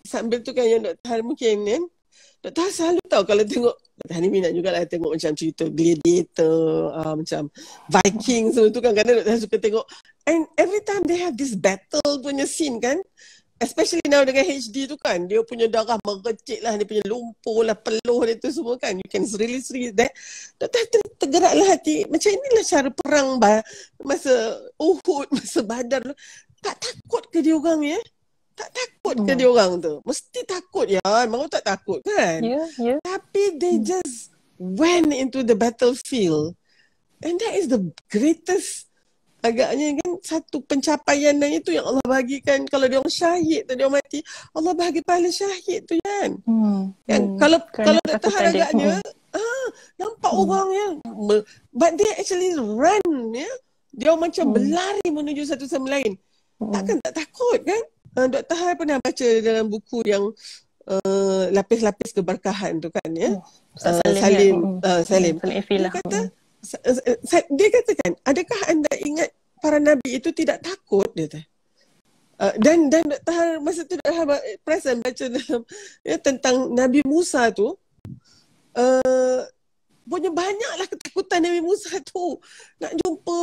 Sambil tu kan yang Dr. Har mungkin kan, Dr. Har selalu tahu kalau tengok, Dr. Har ni minat jugalah tengok macam cerita Gladiator, macam Vikings tu kan, kadang Dr. Har suka tengok. And every time they have this battle punya scene kan, especially now dengan HD tu kan, dia punya darah mengecik lah, dia punya lumpur lah, peluh dia tu semua kan, you can really see that. Tergeraklah hati, macam inilah cara perang masa Uhud, masa Badar. Tak takut ke dia orang tak takut ke dia orang tu? Mesti takut memang tak takut kan. Tapi they just went into the battlefield, and that is the greatest, agaknya kan satu pencapaian dan itu yang Allah bagikan. Kalau dia orang syahid tu, dia orang mati, Allah bagi pahala syahid tu kan. Kalau Dr. Har agaknya nampak orang but they actually run dia orang macam berlari menuju satu sama lain. Takkan tak takut kan. Dr. Har pernah baca dalam buku yang lapis-lapis keberkahan tu kan Salim dia kata, dia katakan, adakah anda ingat para nabi itu tidak takut, dia kata. Dan Dr. Har masa tu Dr. Har perasan baca dalam tentang Nabi Musa tu, punya banyaklah ketakutan Nabi Musa tu. Nak jumpa,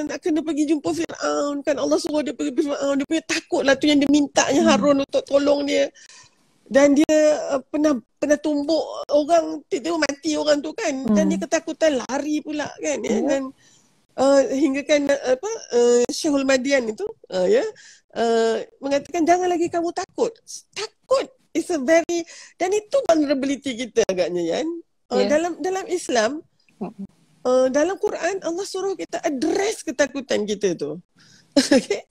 nak kena pergi jumpa Fir'aun kan, Allah suruh dia pergi Fir'aun, dia punya takut lah tu yang dia mintanya Harun untuk tolong dia. Dan dia pernah tumbuk orang, tiba-tiba mati orang tu kan, dan dia ketakutan lari pula kan. Dan hingga kan Syekhul Madian itu mengatakan jangan lagi kamu takut it's a very, dan itu vulnerability kita agaknya, Yan. Dalam Islam, dalam Quran Allah suruh kita address ketakutan kita tu. Okay.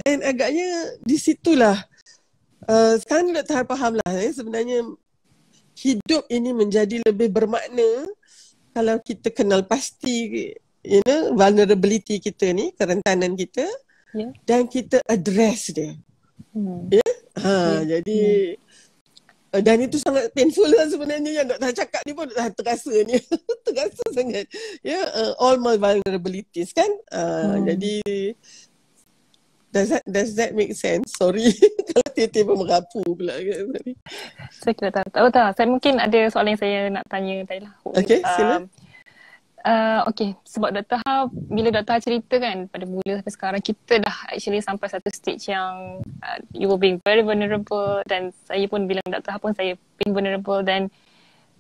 And agaknya di situlah sekarang Dr. Har faham lah, sebenarnya hidup ini menjadi lebih bermakna kalau kita kenal pasti vulnerability kita ni, kerentanan kita, dan kita address dia. Jadi dan itu sangat painful lah sebenarnya, yang Dr. cakap ni pun terasa ni. Terasa sangat. All my vulnerabilities kan. Jadi does that make sense? Sorry kalau tiba-tiba merapu pula.
Saya kira tahu. Saya mungkin ada soalan yang saya nak tanya tadi lah.
Okay, sila.
Okay, sebab Dr. Ha, bila Dr. Ha cerita kan pada mula sampai sekarang, kita dah actually sampai satu stage yang you were being very vulnerable, dan saya pun bilang Dr. Ha pun saya being vulnerable, dan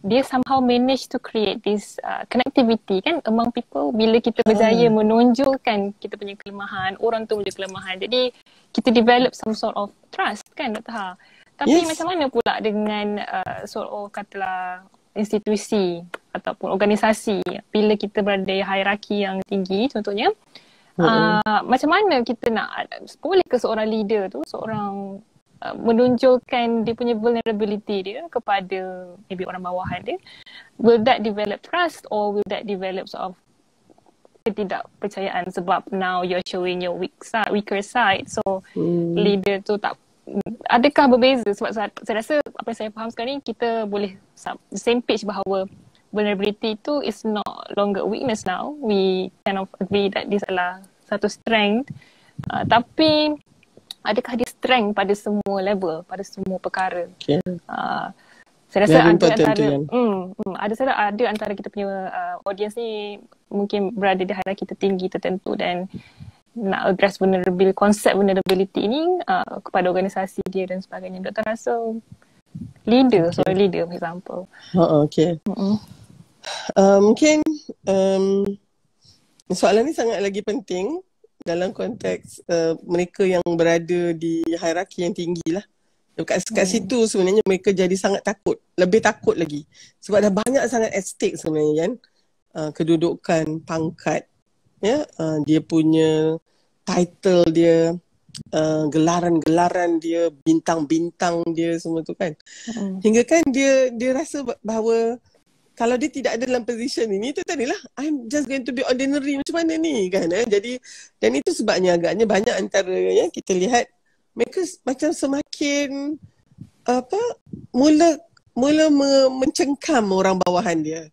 dia somehow manage to create this connectivity kan among people. Bila kita berjaya menonjolkan kita punya kelemahan, orang tu punya kelemahan, jadi kita develop some sort of trust kan Dr. Ha. Tapi macam mana pula dengan sort of katalah institusi ataupun organisasi, bila kita berada di hierarki yang tinggi contohnya, macam mana kita nak, boleh ke seorang leader tu, seorang menunjukkan dia punya vulnerability dia kepada maybe orang bawahan dia? Will that develop trust, or will that develop sort of ketidakpercayaan sebab now you're showing your weaker side, so leader tu tak, adakah berbeza? Sebab saya rasa apa yang saya faham sekarang ni, kita boleh same page bahawa vulnerability tu is not longer a weakness now. We kind of agree that this adalah satu strength. Tapi adakah dia strength pada semua level, pada semua perkara? Saya rasa ada antara kita punya audience ni mungkin berada di hierarki tertinggi tertentu dan nak address konsep vulnerability ini kepada organisasi dia dan sebagainya. Doktor rasa leader, for example.
Okay. Mungkin soalan ni sangat lagi penting dalam konteks mereka yang berada di hierarki yang tinggi lah. Kat situ sebenarnya mereka jadi sangat takut, lebih takut lagi. Sebab dah banyak sangat at stake sebenarnya kan. Kedudukan, pangkat, dia punya title dia, gelaran-gelaran dia, bintang-bintang dia, semua tu kan. Hingga kan dia rasa bahawa kalau dia tidak ada dalam position ini, tu tadilah, I'm just going to be ordinary, macam mana ni kan. Jadi, dan itu sebabnya agaknya banyak antara kita lihat mereka macam semakin mula mencengkam orang bawahan dia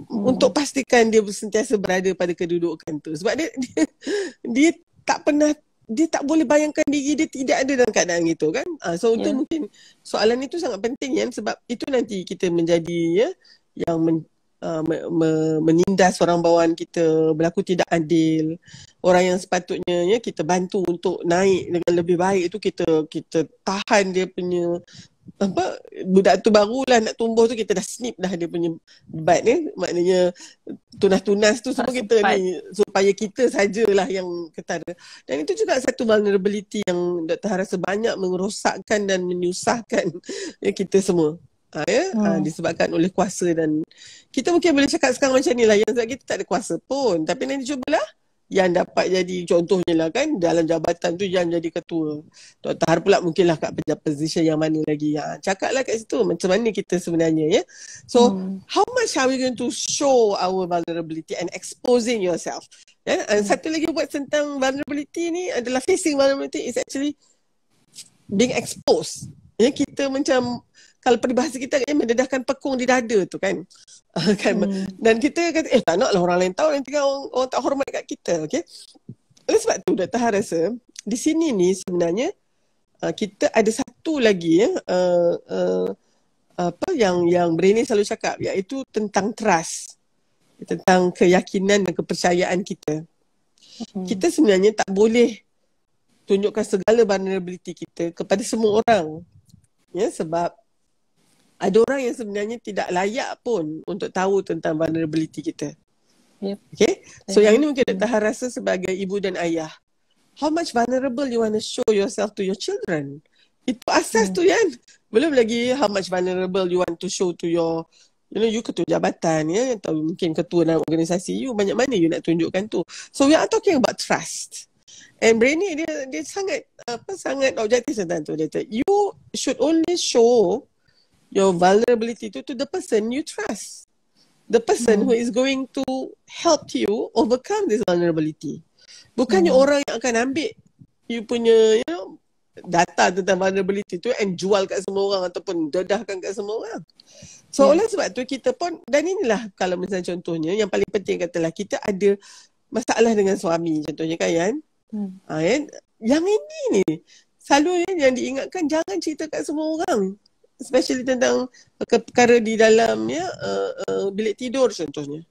untuk pastikan dia sentiasa berada pada kedudukan tu. Sebab dia tak boleh bayangkan diri dia tidak ada dalam keadaan itu kan. So itu mungkin soalan itu sangat penting kan, sebab itu nanti kita menjadi yang menindas orang bawahan kita, berlaku tidak adil. Orang yang sepatutnya kita bantu untuk naik dengan lebih baik itu kita tahan dia punya budak tu barulah nak tumbuh tu, kita dah snip dah dia punya bat ni, maknanya tunas-tunas tu semua kita ni supaya kita sajalah yang ketara. Dan itu juga satu vulnerability yang Dr. Har rasa banyak merosakkan dan menyusahkan kita semua. Disebabkan oleh kuasa, dan kita mungkin boleh cakap sekarang macam ni lah, yang sebab kita tak ada kuasa pun, tapi nanti cubalah yang dapat jadi, contohnya lah kan, dalam jabatan tu yang jadi ketua. Dr. Har pula mungkinlah kat position yang mana lagi. Cakaplah kat situ macam mana kita sebenarnya So how much are we going to show our vulnerability and exposing yourself? Satu lagi buat tentang vulnerability ni adalah facing vulnerability is actually being exposed. Kita macam, kalau peribahasa kita mendedahkan pekung di dada tu kan. Dan kita kata, tak nak lah orang lain tahu, nanti orang tak hormat kat kita. Okay? Oleh sebab tu Dr. Har rasa di sini ni sebenarnya kita ada satu lagi yang Brainy selalu cakap, iaitu tentang trust, tentang keyakinan dan kepercayaan kita. Kita sebenarnya tak boleh tunjukkan segala vulnerability kita kepada semua orang. Sebab ada orang yang sebenarnya tidak layak pun untuk tahu tentang vulnerability kita. Okay? So yang ini mungkin Dr. Har rasa sebagai ibu dan ayah, how much vulnerable you want to show yourself to your children. Itu asas tu kan. Belum lagi how much vulnerable you want to show to your, you ketua jabatan, atau mungkin ketua dalam organisasi you, banyak mana you nak tunjukkan tu. So we are talking about trust. And Brainy dia sangat objektif tentang tu. Dia kata, you should only show your vulnerability to the person you trust. The person who is going to help you overcome this vulnerability. Bukannya orang yang akan ambil you punya, data tentang vulnerability tu and jual kat semua orang ataupun dedahkan kat semua orang. So oleh sebab tu kita pun, dan inilah kalau misalnya contohnya yang paling penting katalah kita ada masalah dengan suami contohnya kan Yan. Yang ini ni selalu yang diingatkan, jangan cerita kat semua orang, especially tentang perkara di dalam bilik tidur contohnya.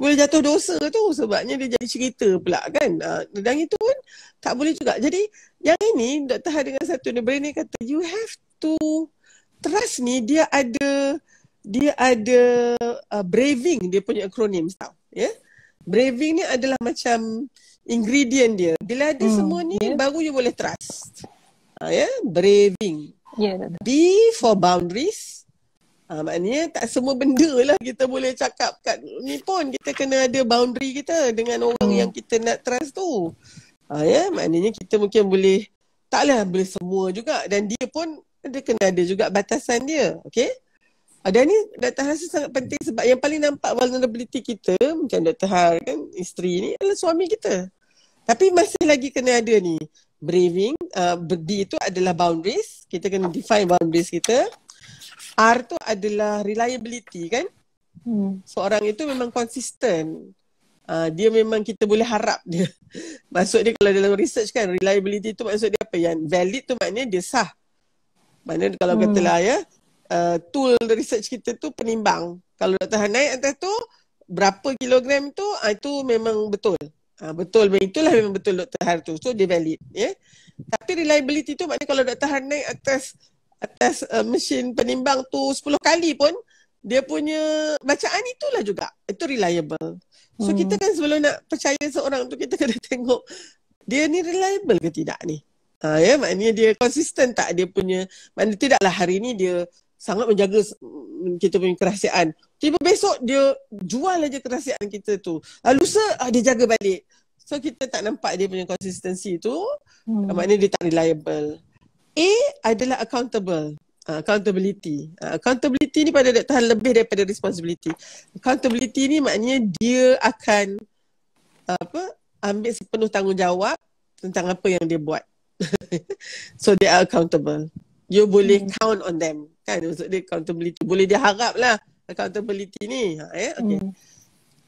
Boleh jatuh dosa tu sebabnya dia jadi cerita pula kan. Dan itu pun tak boleh juga. Jadi yang ini Dr. Har dengan satu Brainy kata, you have to trust me, dia ada braving, dia punya acronym tau. Braving ni adalah macam ingredient dia. Bila ada semua ni baru you boleh trust. Braving. B for boundaries. Maknanya tak semua benda lah kita boleh cakap kat ni pun. Kita kena ada boundary kita dengan orang yang kita nak trust tu. Maknanya kita mungkin boleh, taklah boleh semua juga. Dan dia pun dia kena ada juga batasan dia. Okay? Dan ni Dr. Har rasa sangat penting sebab yang paling nampak vulnerability kita, macam Dr. Har kan, isteri ni adalah suami kita. Tapi masih lagi kena ada ni braving. B tu adalah boundaries. Kita kena define boundaries kita. R tu adalah reliability kan. Seorang itu memang konsisten. Dia memang kita boleh harap dia. Maksud dia kalau dalam research kan, reliability tu maksud dia apa? Yang valid tu maknanya dia sah. Maknanya kalau katalah tool research kita tu penimbang. Kalau Dr. Har naik atas tu berapa kilogram tu, itu memang betul. Betul, itulah memang betul Dr. Har tu. So dia valid. Tapi reliability tu maknanya kalau Dr. Har naik atas mesin penimbang tu 10 kali pun dia punya bacaan itulah juga. Itu reliable. So kita kan sebelum nak percaya seorang tu kita kena tengok dia ni reliable ke tidak ni. Maknanya dia konsisten tak dia punya. Maknanya tidaklah hari ni dia sangat menjaga kita punya kerahsiaan. Tiba besok dia jual aja kerahsiaan kita tu. Lusa dia jaga balik. So kita tak nampak dia punya konsistensi tu. Maknanya dia tak reliable. A adalah accountable. Accountability. Accountability ni pada Dr. Har lebih daripada responsibility. Accountability ni maknanya dia akan ambil sepenuh tanggungjawab tentang apa yang dia buat. So they are accountable. You boleh count on them. Kan maksud dia accountability. Boleh dia harap lah accountability ni. Okay.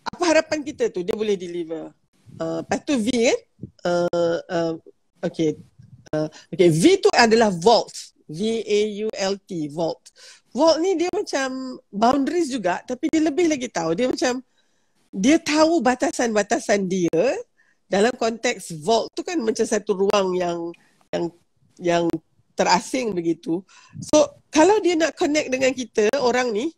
Apa harapan kita tu? Dia boleh deliver. Lepas tu V kan? Okay. V tu adalah vault. VAULT, vault. Vault ni dia macam boundaries juga, tapi dia lebih lagi tahu. Dia macam, dia tahu batasan-batasan dia dalam konteks vault tu kan macam satu ruang yang terasing begitu. So, kalau dia nak connect dengan kita, orang yang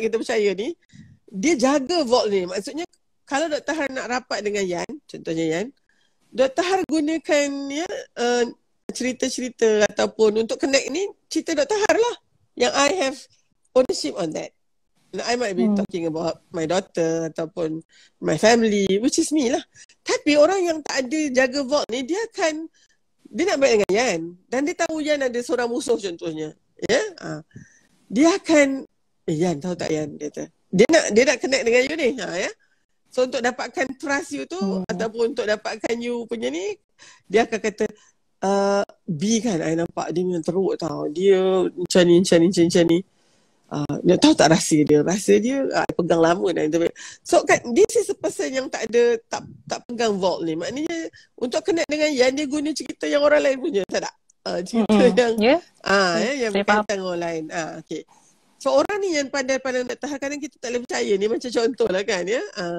kita percaya ni, dia jaga vault ni. Maksudnya, kalau Dr. Har nak rapat dengan Yan, contohnya Yan, Dr. Har gunakan cerita-cerita ataupun untuk connect ni, cerita Dr. Har lah. Yang I have ownership on that. I might be talking about my daughter ataupun my family, which is me lah. Tapi orang yang tak ada jaga vault ni, dia nak baik dengan Yan. Dan dia tahu Yan ada seorang musuh contohnya. Dia akan, Yan tahu tak Yan? Dia nak connect dengan you ni. So untuk dapatkan trust you tu, ataupun untuk dapatkan you punya ni, dia akan kata, B kan, I nampak dia memang teruk tau. Dia macam ni. Dia tahu tak rasa dia I pegang lama dah. So kan, this is a person yang tak pegang vault ni. Maknanya untuk connect dengan Yan, dia guna cerita yang orang lain punya. Tak tak? Cerita yang berkaitan dengan orang lain. Okay. So orang ni yang pandai-pandai Dr. Har, kadang kita tak boleh percaya ni. Macam contoh lah kan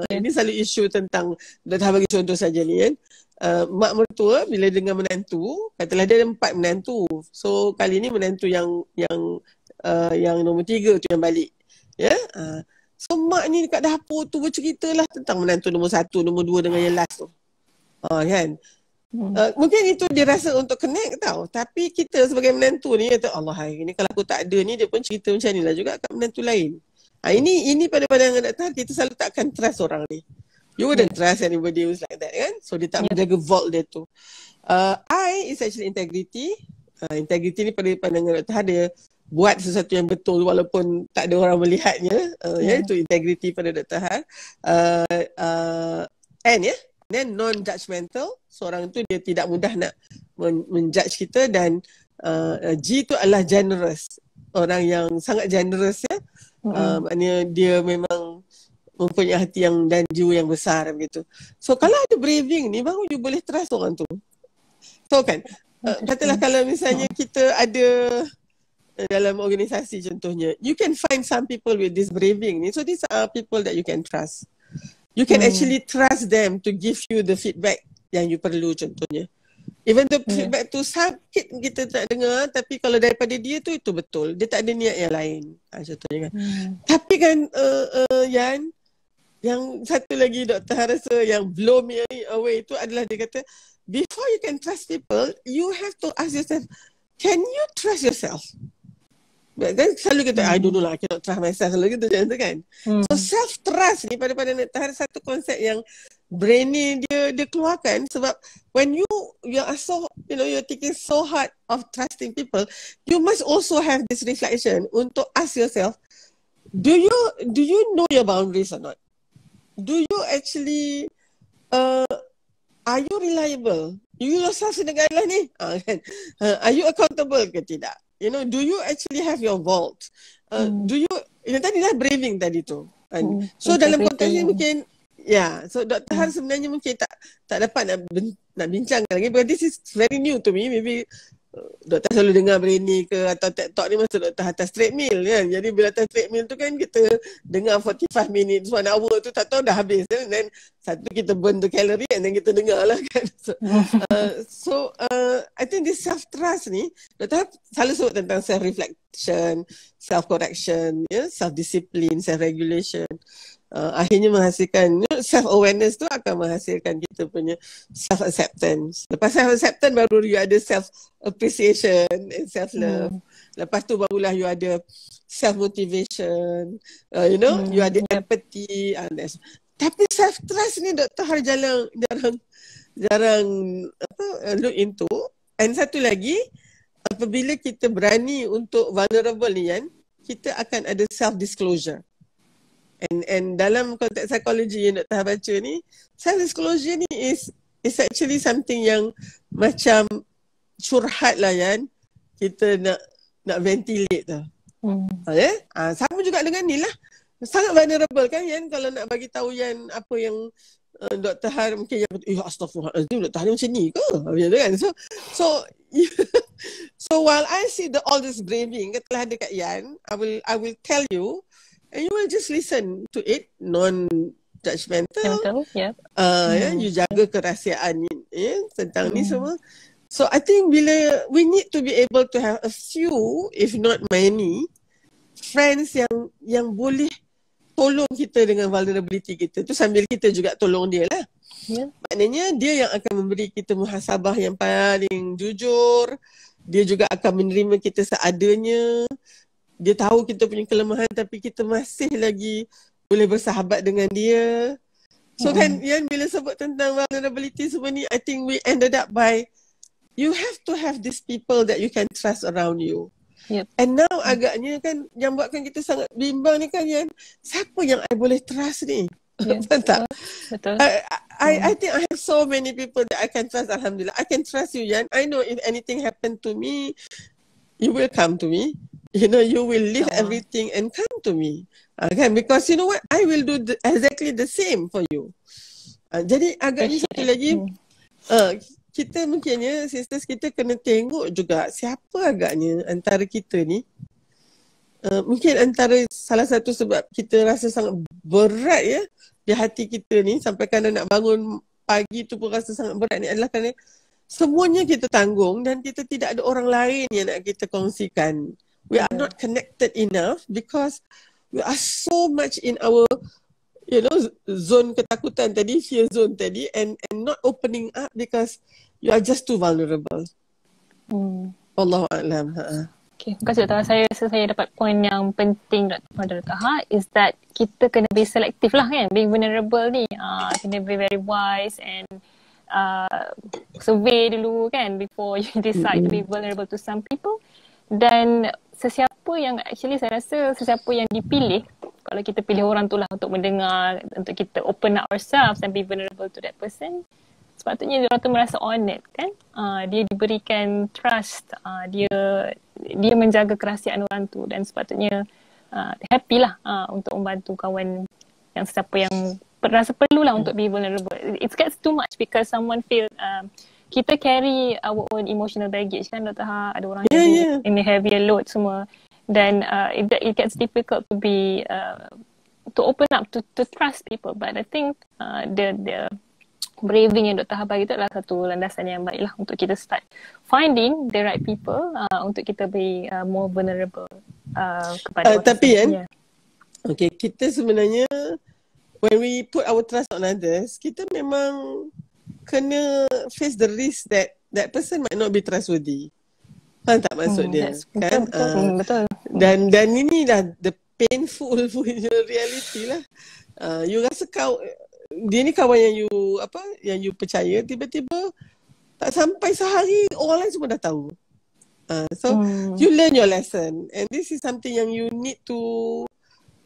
Ini selalu isu tentang, Dr. Har bagi contoh saja ni kan. Mak mertua bila dengan menantu, katalah dia ada 4 menantu. So kali ni menantu yang nombor 3 tu yang balik. So mak ni dekat dapur tu berceritalah tentang menantu nombor 1, nombor 2 dengan yang last tu. Kan. Mungkin itu dia rasa untuk connect tau. Tapi kita sebagai menantu ni kata, Allah hari ni kalau aku tak ada ni, dia pun cerita macam ni lah juga kat menantu lain. Ini pada pandangan Dr. kita selalu takkan trust orang ni. You wouldn't trust anybody who's like that kan. So dia tak menjaga vault dia tu. I is actually integrity. Integrity ni pada pandangan Dr. dia buat sesuatu yang betul walaupun tak ada orang melihatnya. Itu integrity pada Dr. N then non-judgmental, seorang tu dia tidak mudah nak menjudge kita. Dan G tu adalah generous, orang yang sangat generous ya. Maknanya dia memang mempunyai hati yang dan jiwa yang besar begitu. So kalau ada braving ni baru you boleh trust orang tu. So kan, katalah kalau misalnya kita ada dalam organisasi contohnya, you can find some people with this braving ni. So these are people that you can trust. You can actually trust them to give you the feedback yang you perlu contohnya. Even though feedback tu sakit kita tak dengar, tapi kalau daripada dia tu itu betul. Dia tak ada niat yang lain. Contohnya kan. Tapi kan Yan, yang satu lagi Dr. rasa yang blow me away itu adalah dia kata, before you can trust people, you have to ask yourself, can you trust yourself? Kan selalu kita, I don't know lah, I cannot trust myself. Selalu gitu macam tu kan. So self-trust ni pada Dr. satu konsep yang brainy dia keluarkan. Sebab when you are so, you're thinking so hard of trusting people, you must also have this reflection untuk ask yourself, do you know your boundaries or not? Do you actually are you reliable? You yourself sedang lah ni. Are you accountable ke tidak? Do you actually have your vault? Do you, tadi dah braving tadi tu. So dalam konteks ni mungkin, so Dr. sebenarnya mungkin tak dapat nak bincangkan lagi, because this is very new to me. Maybe Dr. selalu dengar Brainy ke atau TED Talk ni masa Dr. atas treadmill kan. Jadi bila atas treadmill tu kan kita dengar 45 minit, 1 hour tu tak tahu dah habis kan. Dan satu kita burn the calorie and then kita dengar lah kan. So I think this self-trust ni, Dr. selalu sebut tentang self-reflection, self-correction, self-discipline, self-regulation. Akhirnya menghasilkan self-awareness tu akan menghasilkan kita punya self-acceptance. Lepas self-acceptance baru you ada self-appreciation and self-love. Lepas tu barulah you ada self-motivation, you ada empathy. Tapi self-trust ni Dr. jarang look into. And satu lagi, apabila kita berani untuk vulnerable ni kan, kita akan ada self-disclosure. And dalam konteks psikologi yang Dr. baca ni, self-disclosure ni is actually something yang macam curhat lah kan. Kita nak ventilate tu. Sama juga dengan ni lah. Sangat vulnerable kan Yan, kalau nak bagi tahu Yan apa yang Dr. Har mungkin yang astagfirullahaladzim, Dr. Har macam ni ke? Macam tu kan. So while I see all this braving telah ada kat Yan, I will tell you, and you will just listen to it, non-judgmental. You jaga kerahsiaan tentang ni semua. So I think bila we need to be able to have a few, if not many, friends yang boleh tolong kita dengan vulnerability kita tu sambil kita juga tolong dia lah. Maknanya dia yang akan memberi kita muhasabah yang paling jujur. Dia juga akan menerima kita seadanya. Dia tahu kita punya kelemahan tapi kita masih lagi boleh bersahabat dengan dia. So kan Yan, bila sebut tentang vulnerability semua ni, I think we ended up by, you have to have these people that you can trust around you. And now agaknya kan yang buatkan kita sangat bimbang ni kan Yan, siapa yang I boleh trust ni? Betul tak?
Betul.
I think I have so many people that I can trust. Alhamdulillah, I can trust you Yan. I know if anything happened to me, you will come to me. You will leave everything and come to me. Kan? Because you know what? I will do exactly the same for you. Jadi agaknya satu lagi, kita mungkinnya, sisters kita kena tengok juga siapa agaknya antara kita ni. Mungkin antara salah satu sebab kita rasa sangat berat di hati kita ni, sampai kadang nak bangun pagi tu pun rasa sangat berat ni, adalah kerana semuanya kita tanggung dan kita tidak ada orang lain yang nak kita kongsikan. We are not connected enough because we are so much in our zone ketakutan tadi, fear zone tadi, and not opening up because you are just too vulnerable. Wallahu a'lam.
Okay, terima kasih Dr. Saya rasa saya dapat poin yang penting Dr. Taha is that kita kena be selective lah kan, being vulnerable ni. Kena be very wise and survey dulu kan before you decide to be vulnerable to some people. Dan sesiapa yang actually saya rasa sesiapa yang dipilih, kalau kita pilih orang tu lah untuk mendengar, untuk kita open up ourselves and be vulnerable to that person, sepatutnya dia orang tu merasa honoured kan. Dia diberikan trust, dia menjaga kerahsiaan orang tu dan sepatutnya happy lah untuk membantu kawan yang sesiapa yang rasa perlulah untuk be vulnerable. It gets too much because someone feel kita carry our own emotional baggage kan Dr. Ha, ada orang yang ini heavier load semua dan it gets difficult to be to open up to trust people, but I think the braving yang Dr. Ha bagi tu adalah satu landasan yang baik lah untuk kita start finding the right people untuk kita be more vulnerable kepada orang.
Tapi okay, kita sebenarnya when we put our trust on others, kita memang kena face the risk that that person might not be trustworthy. Faham tak maksud dia? Kan?
Betul.
Dan ini dah the painful reality lah. You rasa dia ni kawan yang you percaya, tiba-tiba tak sampai sehari orang lain semua dah tahu. So you learn your lesson and this is something yang you need to,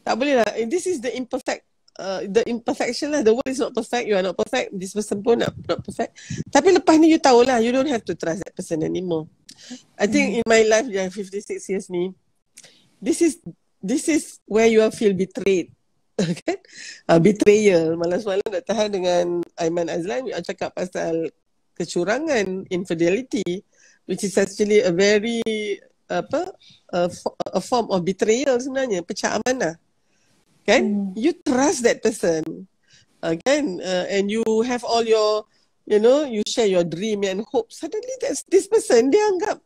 tak boleh lah, this is the imperfection lah. The world is not perfect, you are not perfect, this person pun not perfect. Tapi lepas ni you tahu lah, you don't have to trust that person anymore. I think in my life yang 56 years ni, this is where you feel betrayed. Kan? Betrayal. Malam semalam nak tahan dengan Aiman Azlan, we cakap pasal kecurangan, infidelity, which is actually a very a form of betrayal sebenarnya, pecah amanah. Kan? You trust that person. Kan? And you have all your, you share your dream and hope. Suddenly this person, dia anggap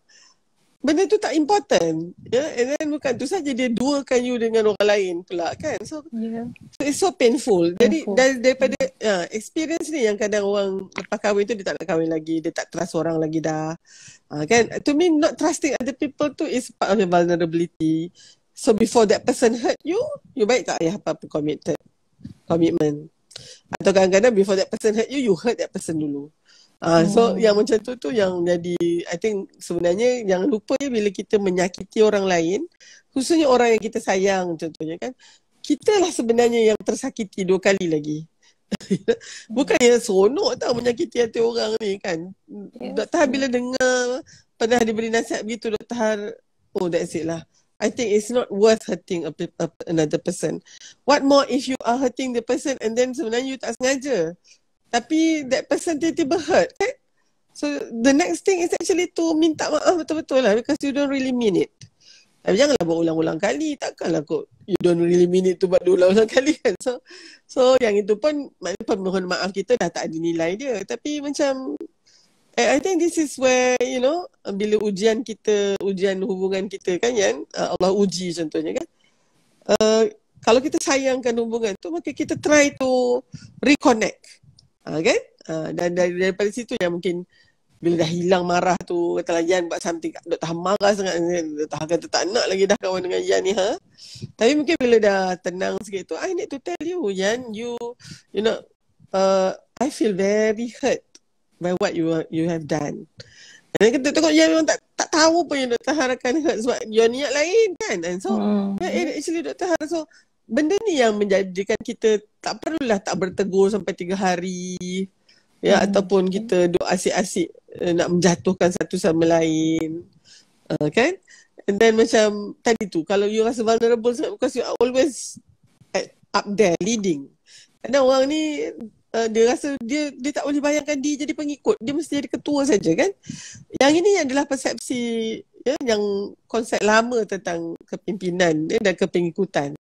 benda tu tak important. And then bukan tu saja, dia duakan you dengan orang lain pula kan. So it's so painful. Jadi daripada experience ni yang kadang orang lepas kahwin tu dia tak nak kahwin lagi, dia tak trust orang lagi dah. Kan? To me, not trusting other people tu is part of your vulnerability. So before that person hurt you, you baik tak payah apa-apa commitment. Atau kadang-kadang before that person hurt you, you hurt that person dulu. So yang macam tu yang jadi, I think sebenarnya yang lupa bila kita menyakiti orang lain, khususnya orang yang kita sayang contohnya kan, kita lah sebenarnya yang tersakiti 2 kali lagi. Bukannya seronok tau menyakiti hati orang ni kan. Dr. Har bila dengar pernah diberi nasihat begitu, Dr. Har, oh that's it lah, I think it's not worth hurting another person. What more if you are hurting the person and then sebenarnya you tak sengaja, tapi that person tiba-tiba hurt kan? So the next thing is actually to minta maaf betul-betul lah, because you don't really mean it. Tapi janganlah buat ulang-ulang kali. Takkanlah kok you don't really mean it tu buat ulang-ulang kali kan. So yang itu pun maknanya permohonan maaf kita dah tak ada nilai dia. Tapi macam I think this is where bila ujian hubungan kita kan Yan, Allah uji contohnya kan, kalau kita sayangkan hubungan tu, maka kita try to reconnect. Kan? Dan daripada situ yang mungkin bila dah hilang marah tu, katalah Yan buat something, Dr. marah sangat, Dr. kata tak nak lagi dah kawan dengan Yan ni Tapi mungkin bila dah tenang sikit tu, I need to tell you Yan, I feel very hurt by what you have done. Dan kita tengok Yan memang tak tahu pun yang Dr. Har akan hurt sebab your niat lain kan. And so actually Dr. Har, so benda ni yang menjadikan kita tak perlulah tak bertegur sampai 3 hari ataupun kita duk asyik-asyik nak menjatuhkan satu sama lain, kan? And then macam tadi tu, kalau you rasa vulnerable because you are always up there leading, kadang orang ni dia rasa dia tak boleh bayangkan dia jadi pengikut, dia mesti jadi ketua saja kan. Yang ini adalah persepsi yang konsep lama tentang kepimpinan dan kepengikutan,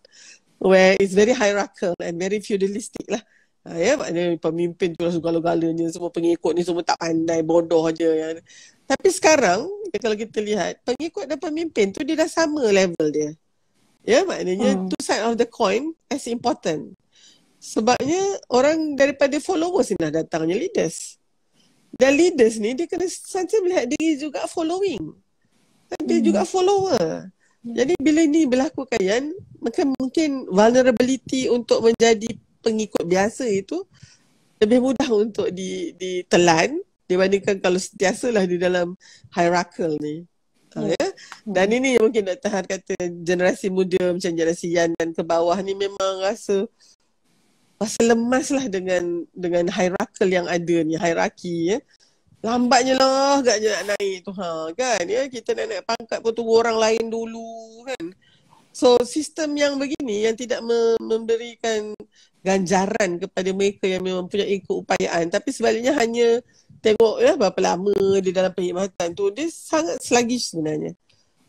where it's very hierarchical and very feudalistic lah. Maknanya pemimpin tu lah segala-galanya, semua pengikut ni semua tak pandai, bodoh aja. Tapi sekarang kalau kita lihat, pengikut dan pemimpin tu dia dah sama level dia. Maknanya two side of the coin as important. Sebabnya orang daripada followers ni dah datangnya leaders. Dan leaders ni dia kena sentiasa melihat diri juga following. Dia juga follower. Jadi bila ni berlaku kan, maka mungkin vulnerability untuk menjadi pengikut biasa itu lebih mudah untuk ditelan dibandingkan kalau sentiasalah di dalam hierarchical ni. Ya? Dan ini yang mungkin Dr. Han kata generasi muda macam generasi Yan dan ke bawah ni memang rasa lemas lah dengan hierarchical yang ada ni, hierarki ya. Lambatnya lah agaknya nak naik tu kan ya, kita nak naik pangkat pun tunggu orang lain dulu kan. So sistem yang begini yang tidak memberikan ganjaran kepada mereka yang memang punya keupayaan, tapi sebaliknya hanya tengok ya berapa lama di dalam perkhidmatan tu, dia sangat sluggish sebenarnya.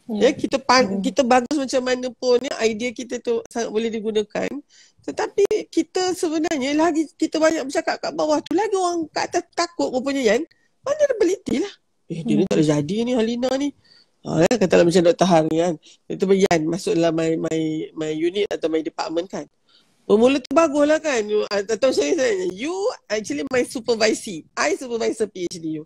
Ya, kita bagus macam mana pun ya, idea kita tu sangat boleh digunakan, tetapi kita sebenarnya lagi kita banyak bercakap kat bawah tu, lagi orang kat atas takut rupanya Yan. Vulnerability lah. Dia ni tak boleh jadi ni Halina ni. Katalah macam Dr. Han kan. Itu Yan masuk dalam my unit atau my department kan. Bermula tu bagus lah kan. Atau saya you actually my supervisee. I supervisor PhD you.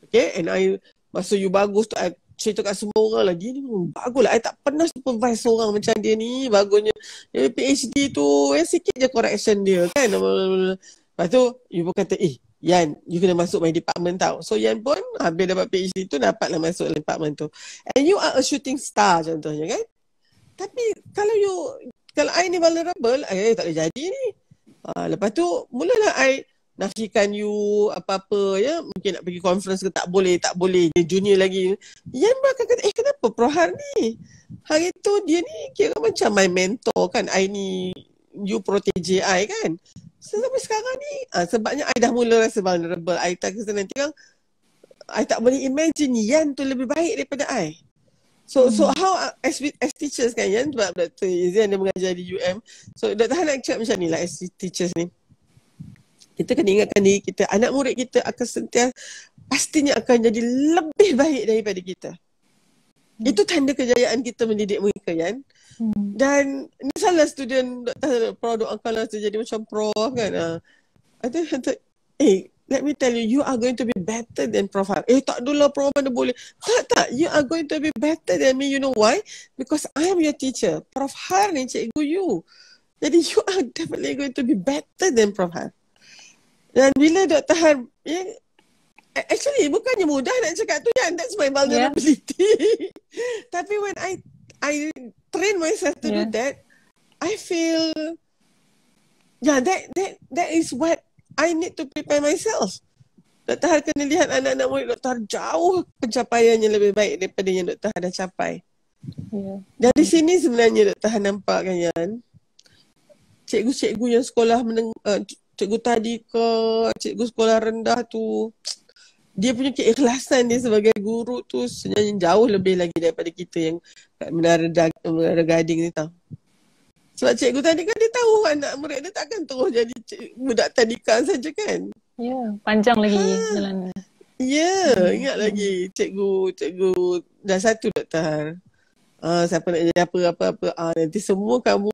Okay. And I masa you bagus tu I cerita kat semua orang lah. Dia ni bagus lah. I tak pernah supervise orang macam dia ni. Bagusnya. PhD tu sikit je correction dia kan. Lepas tu you pun kata Yan, you kena masuk my department tau. So Yan pun habis dapat PhD tu dapatlah masuk department tu. And you are a shooting star contohnya kan. Tapi kalau I ni vulnerable, tak boleh jadi ni. Lepas tu mulalah I nafikan you apa-apa ya. Mungkin nak pergi conference ke tak boleh. Dia junior lagi. Yan pun akan kata kenapa Prohar ni? Hari tu dia ni kira macam my mentor kan. I ni you protege I kan. So, sampai sekarang ni sebabnya I dah mula rasa vulnerable. I tak kata nanti kan I tak boleh imagine Yan tu lebih baik daripada I. So how as teachers kan Yan, sebab Dr. Izzian dia mengajar di UM. So Dr. Han nak cakap macam ni lah as teachers ni. Kita kena ingatkan diri kita, anak murid kita akan sentiasa pastinya akan jadi lebih baik daripada kita. Itu tanda kejayaan kita mendidik mereka Yan. Dan ni salah student Dr. Prof doakanlah jadi macam Prof kan. Let me tell you, you are going to be better than Prof Har. Tak dulu Prof mana boleh. Tak, you are going to be better than me. You know why? Because I am your teacher. Prof Har ni cikgu you. Jadi you are definitely going to be better than Prof Har. Dan bila Dr. Har actually bukannya mudah nak cakap tu Yan, that's my vulnerability. Tapi when I train myself to do that, I feel that is what I need to prepare myself. Dr. Har kena lihat anak-anak murid Dr. Har jauh pencapaiannya lebih baik daripada yang Dr. Har dah capai. Dari sini sebenarnya Dr. Har nampak kan Yan, cikgu-cikgu yang sekolah cikgu tadika, cikgu sekolah rendah tu, dia punya keikhlasan dia sebagai guru tu sebenarnya jauh lebih lagi daripada kita yang kat Menara Gading ni tau. Sebab cikgu tadika dia tahu anak murid dia takkan terus jadi budak tadika saja kan.
Panjang lagi jalan.
Ingat lagi cikgu dah satu Dr. Har. Siapa nak jadi apa-apa. Nanti semua kamu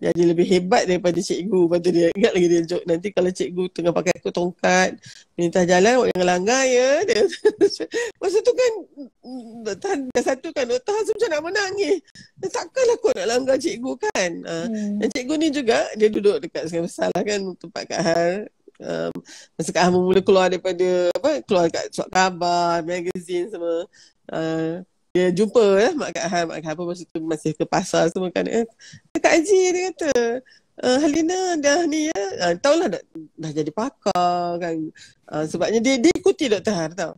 jadi lebih hebat daripada cikgu. Lepas tu dia ingat lagi dia joke, nanti kalau cikgu tengah pakai tongkat minta jalan, awak jangan langgar ya. Masa tu kan dah satu kan, Dr. Han macam nak menangis. Takkanlah kau nak langgar cikgu kan. Dan cikgu ni juga dia duduk dekat Sungai Besar lah kan, tempat Kak Har. Masa Kak Har mula keluar daripada keluar kat surat khabar, magazine semua. Dia jumpa Mak Kak Har pun masa tu masih ke pasar semua kan. Kak Haji dia kata, Halina dah ni ya, tahulah dah jadi pakar kan. Sebabnya dia ikuti Dr. Har tau.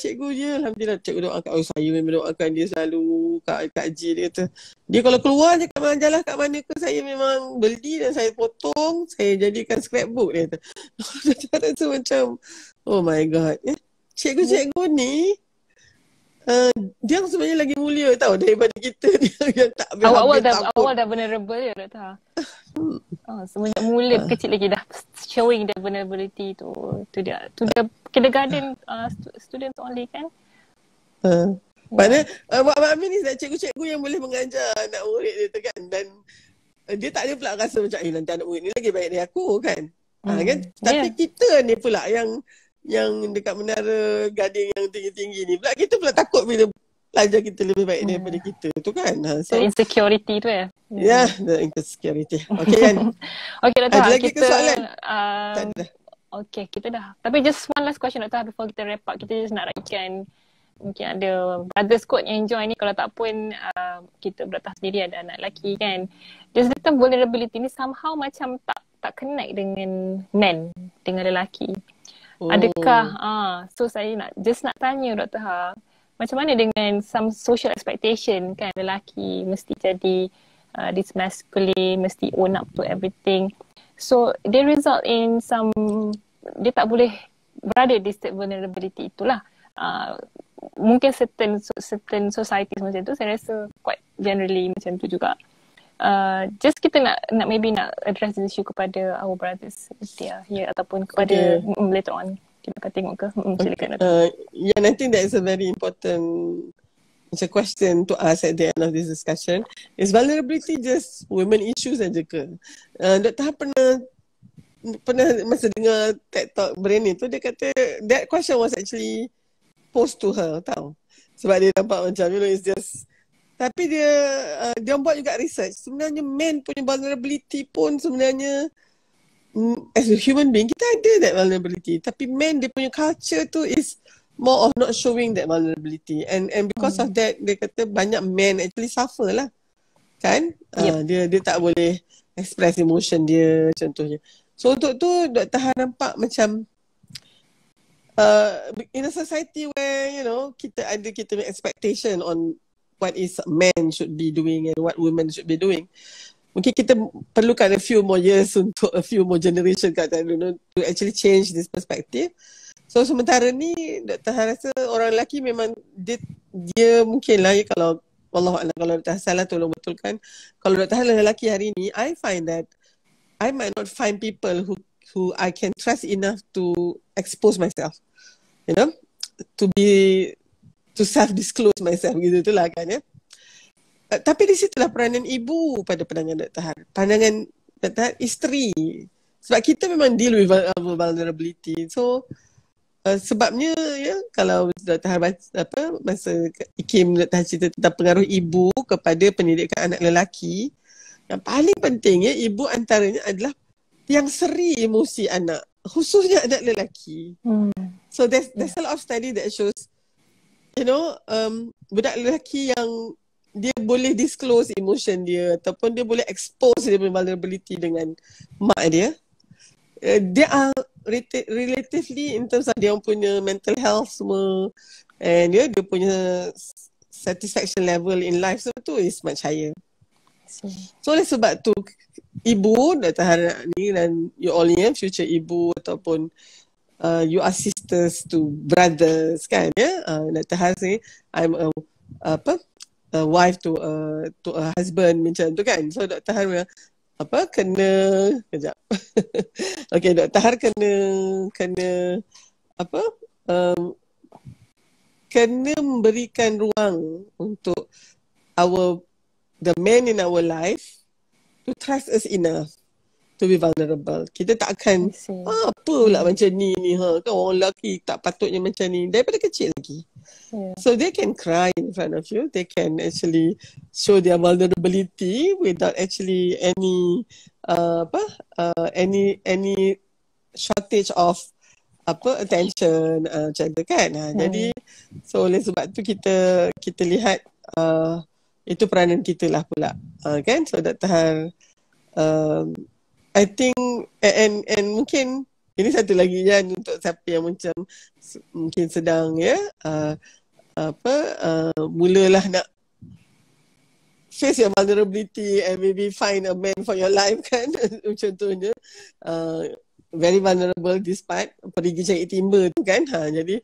Cikgu je, alhamdulillah cikgu doakan. Saya memang doakan dia selalu. Kak Haji dia kata, dia kalau keluar je kat majalah kat mana ke, saya memang beli dan saya potong, saya jadikan scrapbook dia kata. Dia rasa macam oh my god. Cikgu-cikgu ni dia sebenarnya lagi mulia tau daripada kita yang tak
awal dah vulnerable ya Dr. Semenjak mula kecil lagi dah showing the vulnerability tu dia kindergarten students only kan.
Mana Mak Amin ni cikgu-cikgu yang boleh mengajar anak murid dia tu kan. Dan dia tak ada pula rasa macam nanti anak murid ni lagi baik dari aku kan. Kan? Tapi kita ni pula yang dekat Menara Gading yang tinggi-tinggi ni pula, kita pula takut bila pelajar kita lebih baik daripada kita tu kan.
So insecurity tu ya.
Ya, the insecurity. Okay kan.
Okay Dr.
Ada
Ha,
lagi
kita
ke soalan? Tak ada.
Okay, kita dah. Tapi just one last question Dr. Ha, before kita wrap up. Kita just nak raihkan, mungkin ada brothers kot yang join ni. Kalau tak pun kita Dr. Ha sendiri ada anak lelaki kan. Just the term vulnerability ni somehow macam tak connect dengan men, dengan lelaki. Adakah so saya nak tanya Dr. Ha, macam mana dengan some social expectation kan, lelaki mesti jadi this masculine, mesti own up to everything. So they result in some, dia tak boleh berada di state vulnerability itulah. Mungkin certain societies macam tu, saya rasa quite generally macam tu juga. Just kita nak maybe nak address this issue kepada our brothers dia ataupun kepada later on kita akan tengok ke. Silakan.
Yeah, I think that is a very important question to ask at the end of this discussion. Is vulnerability just women issues saja ke? Dr. Ha pernah masa dengar TED Talk Brainy tu, dia kata that question was actually posed to her, tahu. Sebab dia nampak macam it's just, tapi dia buat juga research. Sebenarnya men punya vulnerability pun sebenarnya as a human being kita ada that vulnerability. Tapi men dia punya culture tu is more of not showing that vulnerability. And because of that, dia kata banyak men actually suffer lah. Kan? Dia tak boleh express emotion dia contohnya. So untuk tu Dr. Ha nampak macam in a society where kita punya expectation on what is men should be doing and what women should be doing. Mungkin kita perlukan a few more years untuk a few more generation to actually change this perspective. So sementara ni Dr. Ha rasa orang lelaki memang dia mungkin lah kalau Wallahualam, kalau Dr. Ha salah tolong betulkan. Kalau Dr. Ha lelaki hari ni, I find that I might not find people who I can trust enough to expose myself. To self-disclose myself gitu tu lah kan ya. Tapi di situlah peranan ibu pada pandangan Dr. Ha. Pandangan Dr. Ha, isteri. Sebab kita memang deal with vulnerability. So sebabnya ya, kalau Dr. Ha masa Ikim Dr. Ha cerita tentang pengaruh ibu kepada pendidikan anak lelaki, yang paling penting ya, ibu antaranya adalah yang seri emosi anak, khususnya anak lelaki. So there's a lot of study that shows budak lelaki yang dia boleh disclose emotion dia ataupun dia boleh expose dia punya vulnerability dengan mak dia, dia are relatively in terms of dia punya mental health semua, and dia punya satisfaction level in life so tu is much higher. So oleh sebab tu ibu Dr. Ha ni dan you all ni future ibu ataupun you are sisters to brothers kan ya. Dr. Ha ni I'm a wife to a husband macam tu kan. So Dr. Ha kena kejap. Okay, Dr. Ha kena kena memberikan ruang untuk the men in our life to trust us enough to be vulnerable. Kita tak akan apa pula macam ni kan orang lelaki tak patutnya macam ni daripada kecil lagi. So they can cry in front of you, they can actually show their vulnerability without actually any any shortage of attention macam tu kan. Jadi so oleh sebab tu kita lihat itu peranan kita lah pula kan. So Dr. Ha I think and mungkin ini satu lagi kan untuk siapa yang macam mungkin sedang ya mulalah nak face your vulnerability and maybe find a man for your life kan. Contohnya very vulnerable this part, pergi cari timba tu kan. Jadi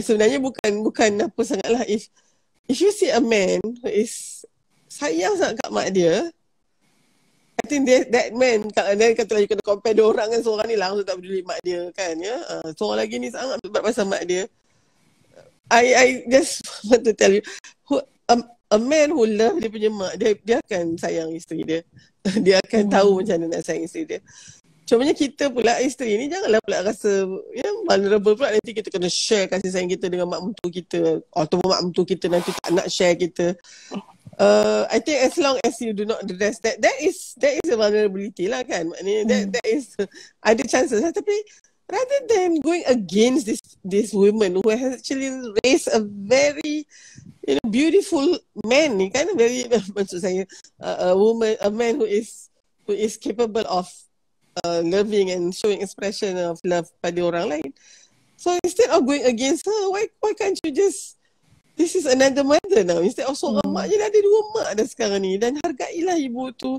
sebenarnya bukan apa sangatlah if you see a man who is sayang sangat kat mak dia, I think that man, dan katalah you kena compare dua orang kan, seorang ni langsung tak peduli mak dia kan ya. Seorang lagi ni sangat berat pasal mak dia. I just want to tell you a man who love dia punya mak, dia akan sayang isteri dia. Dia akan tahu macam mana nak sayang isteri dia. Cumanya kita pula isteri ni janganlah pula rasa vulnerable pula, nanti kita kena share kasih sayang kita dengan mak mentua kita, atau mak mentua kita nanti tak nak share kita. I think as long as you do not address that is a vulnerability lah kan. Maknanya that is ada chances lah. Tapi rather than going against this woman who has actually raised a very beautiful man ni kan, very maksud saya a man who is capable of loving and showing expression of love pada orang lain. So instead of going against her, why can't you just, this is another mother now, instead of seorang mak je dah ada dua mak dah sekarang ni, dan hargailah ibu tu.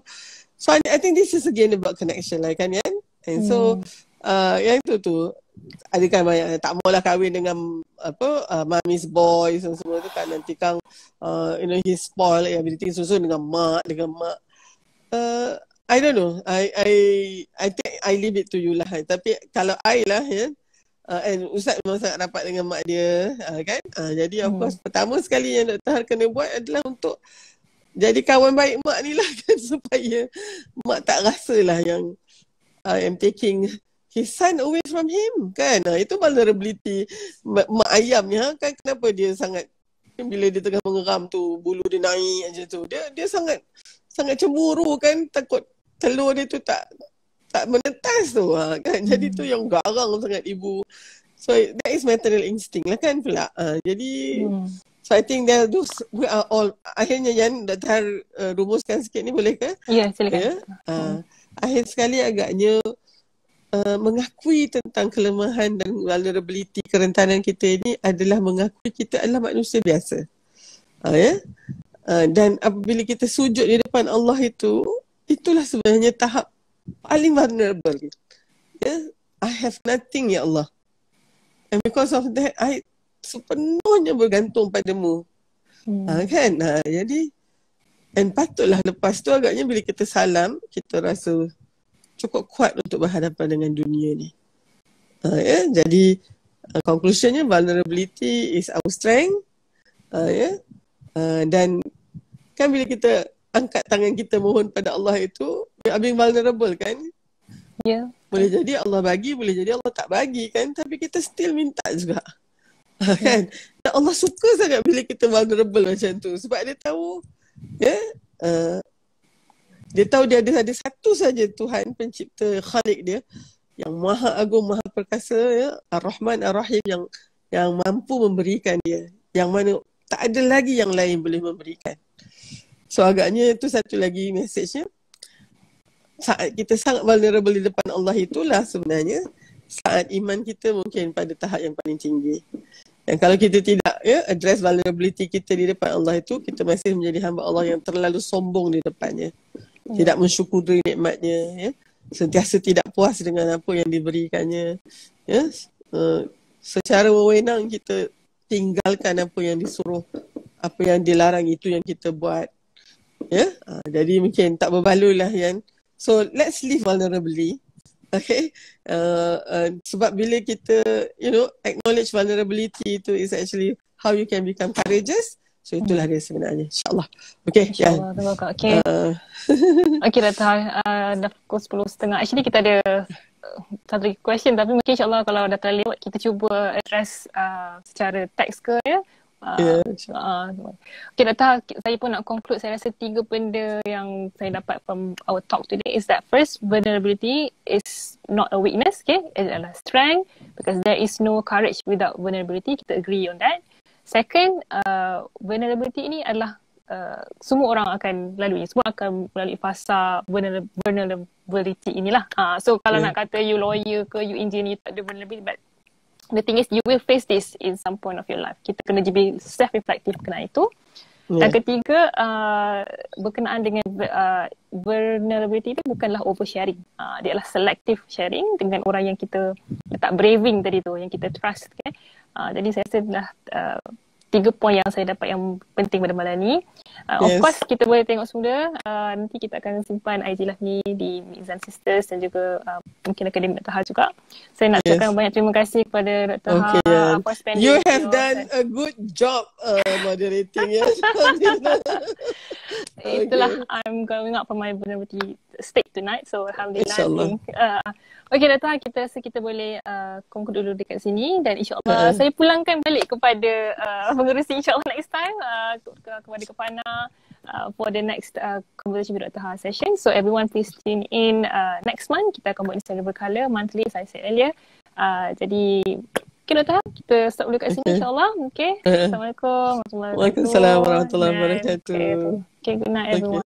So I think this is again about connection lah kan Yan. And so yang tu ada kan banyak tak maulah kahwin dengan mommy's boys dan semua tu kan, nanti kan he spoil everything susun dengan mak. I don't know. I think I leave it to you lah. Tapi kalau I lah and Ustaz memang sangat rapat dengan mak dia kan. Jadi of course pertama sekali yang Dr. Har kena buat adalah untuk jadi kawan baik mak ni lah kan, supaya mak tak rasa lah yang I'm taking his son away from him kan. Itu vulnerability mak ayam ni kan. Kenapa dia sangat, bila dia tengah mengeram tu bulu dia naik aja tu, dia sangat cemburu kan, takut telur dia tu tak menetas tu kan. Jadi tu yang garang sangat ibu. So that is maternal instinct lah kan pula. Jadi so I think that those we are all, akhirnya Yan Dr. Rumuskan sikit ni boleh ke?
Ya, silakan.
Akhir sekali agaknya mengakui tentang kelemahan dan vulnerability, kerentanan kita ini adalah mengakui kita adalah manusia biasa. Dan apabila kita sujud di depan Allah itulah sebenarnya tahap paling vulnerable. I have nothing ya Allah. And because of that, I sepenuhnya bergantung padamu. Kan? Jadi, and patutlah lepas tu agaknya bila kita salam, kita rasa cukup kuat untuk berhadapan dengan dunia ni. Jadi, conclusionnya vulnerability is our strength. Dan kan bila kita angkat tangan kita mohon pada Allah itu, we are being vulnerable kan?
Ya.
Boleh jadi Allah bagi, boleh jadi Allah tak bagi kan? Tapi kita still minta juga. Kan? Dan Allah suka sangat bila kita vulnerable macam tu. Sebab dia tahu, dia tahu dia ada satu saja Tuhan pencipta Khalik dia, yang maha agung, maha perkasa, Ar-Rahman Ar-Rahim, yang mampu memberikan dia, yang mana tak ada lagi yang lain boleh memberikan. So agaknya itu satu lagi mesejnya. Saat kita sangat vulnerable di depan Allah itulah sebenarnya saat iman kita mungkin pada tahap yang paling tinggi. Dan kalau kita tidak address vulnerability kita di depan Allah itu, kita masih menjadi hamba Allah yang terlalu sombong di depannya. Tidak mensyukuri nikmatnya, sentiasa tidak puas dengan apa yang diberikannya. Secara wewenang kita tinggalkan apa yang disuruh, apa yang dilarang itu yang kita buat. Jadi mungkin tak berbaloi lah Yan. So let's live vulnerably. Okay. Sebab bila kita acknowledge vulnerability itu is actually how you can become courageous. So itulah dia sebenarnya, insyaAllah. Okay,
InsyaAllah, terima kasih. Okay. Okay, Dr. Dah pukul 10.30. Actually kita ada satu question, tapi mungkin insyaAllah kalau Dr. lewat kita cuba address secara teks ke Okay, Dr. Saya pun nak conclude. Saya rasa 3 benda yang saya dapat from our talk today is that first, vulnerability is not a weakness, okay? It adalah strength, because there is no courage without vulnerability. Kita agree on that. Second, vulnerability ini adalah semua orang akan lalui. Semua akan melalui fasa vulnerability inilah. So kalau nak kata you lawyer ke, you engineer, tak ada vulnerability, but the thing is you will face this in some point of your life. Kita kena jadi self-reflective kenaan itu. Dan ketiga, berkenaan dengan vulnerability itu bukanlah oversharing. Dia adalah selective sharing dengan orang yang kita letak braving tadi tu, yang kita trust kan. Jadi saya rasa dah 3 poin yang saya dapat yang penting pada malam ni. Of course kita boleh tengok semula. Nanti kita akan simpan IG Lahmi di Mizan Sisters dan juga mungkin Akademik Dr. Ha juga. Saya nak ucapkan banyak terima kasih kepada Dr. Ha for spending.
You have done a good job moderating.
Itulah, I'm going out for my vulnerability state tonight, so alhamdulillah. Okay Dr. Ha, kita rasa kita boleh conclude dulu dekat sini dan insyaAllah saya pulangkan balik kepada pengerusi insyaAllah next time kepada Kepana for the next conversation with Dr. Ha session. So everyone please tune in next month. Kita akan buat ni secara berkala, monthly as I said earlier. Jadi okay Dr. Ha, kita stop dulu kat sini insyaAllah. Okay, Assalamualaikum.
Waalaikumsalam warahmatullahi wabarakatuh.
Okay, good night everyone.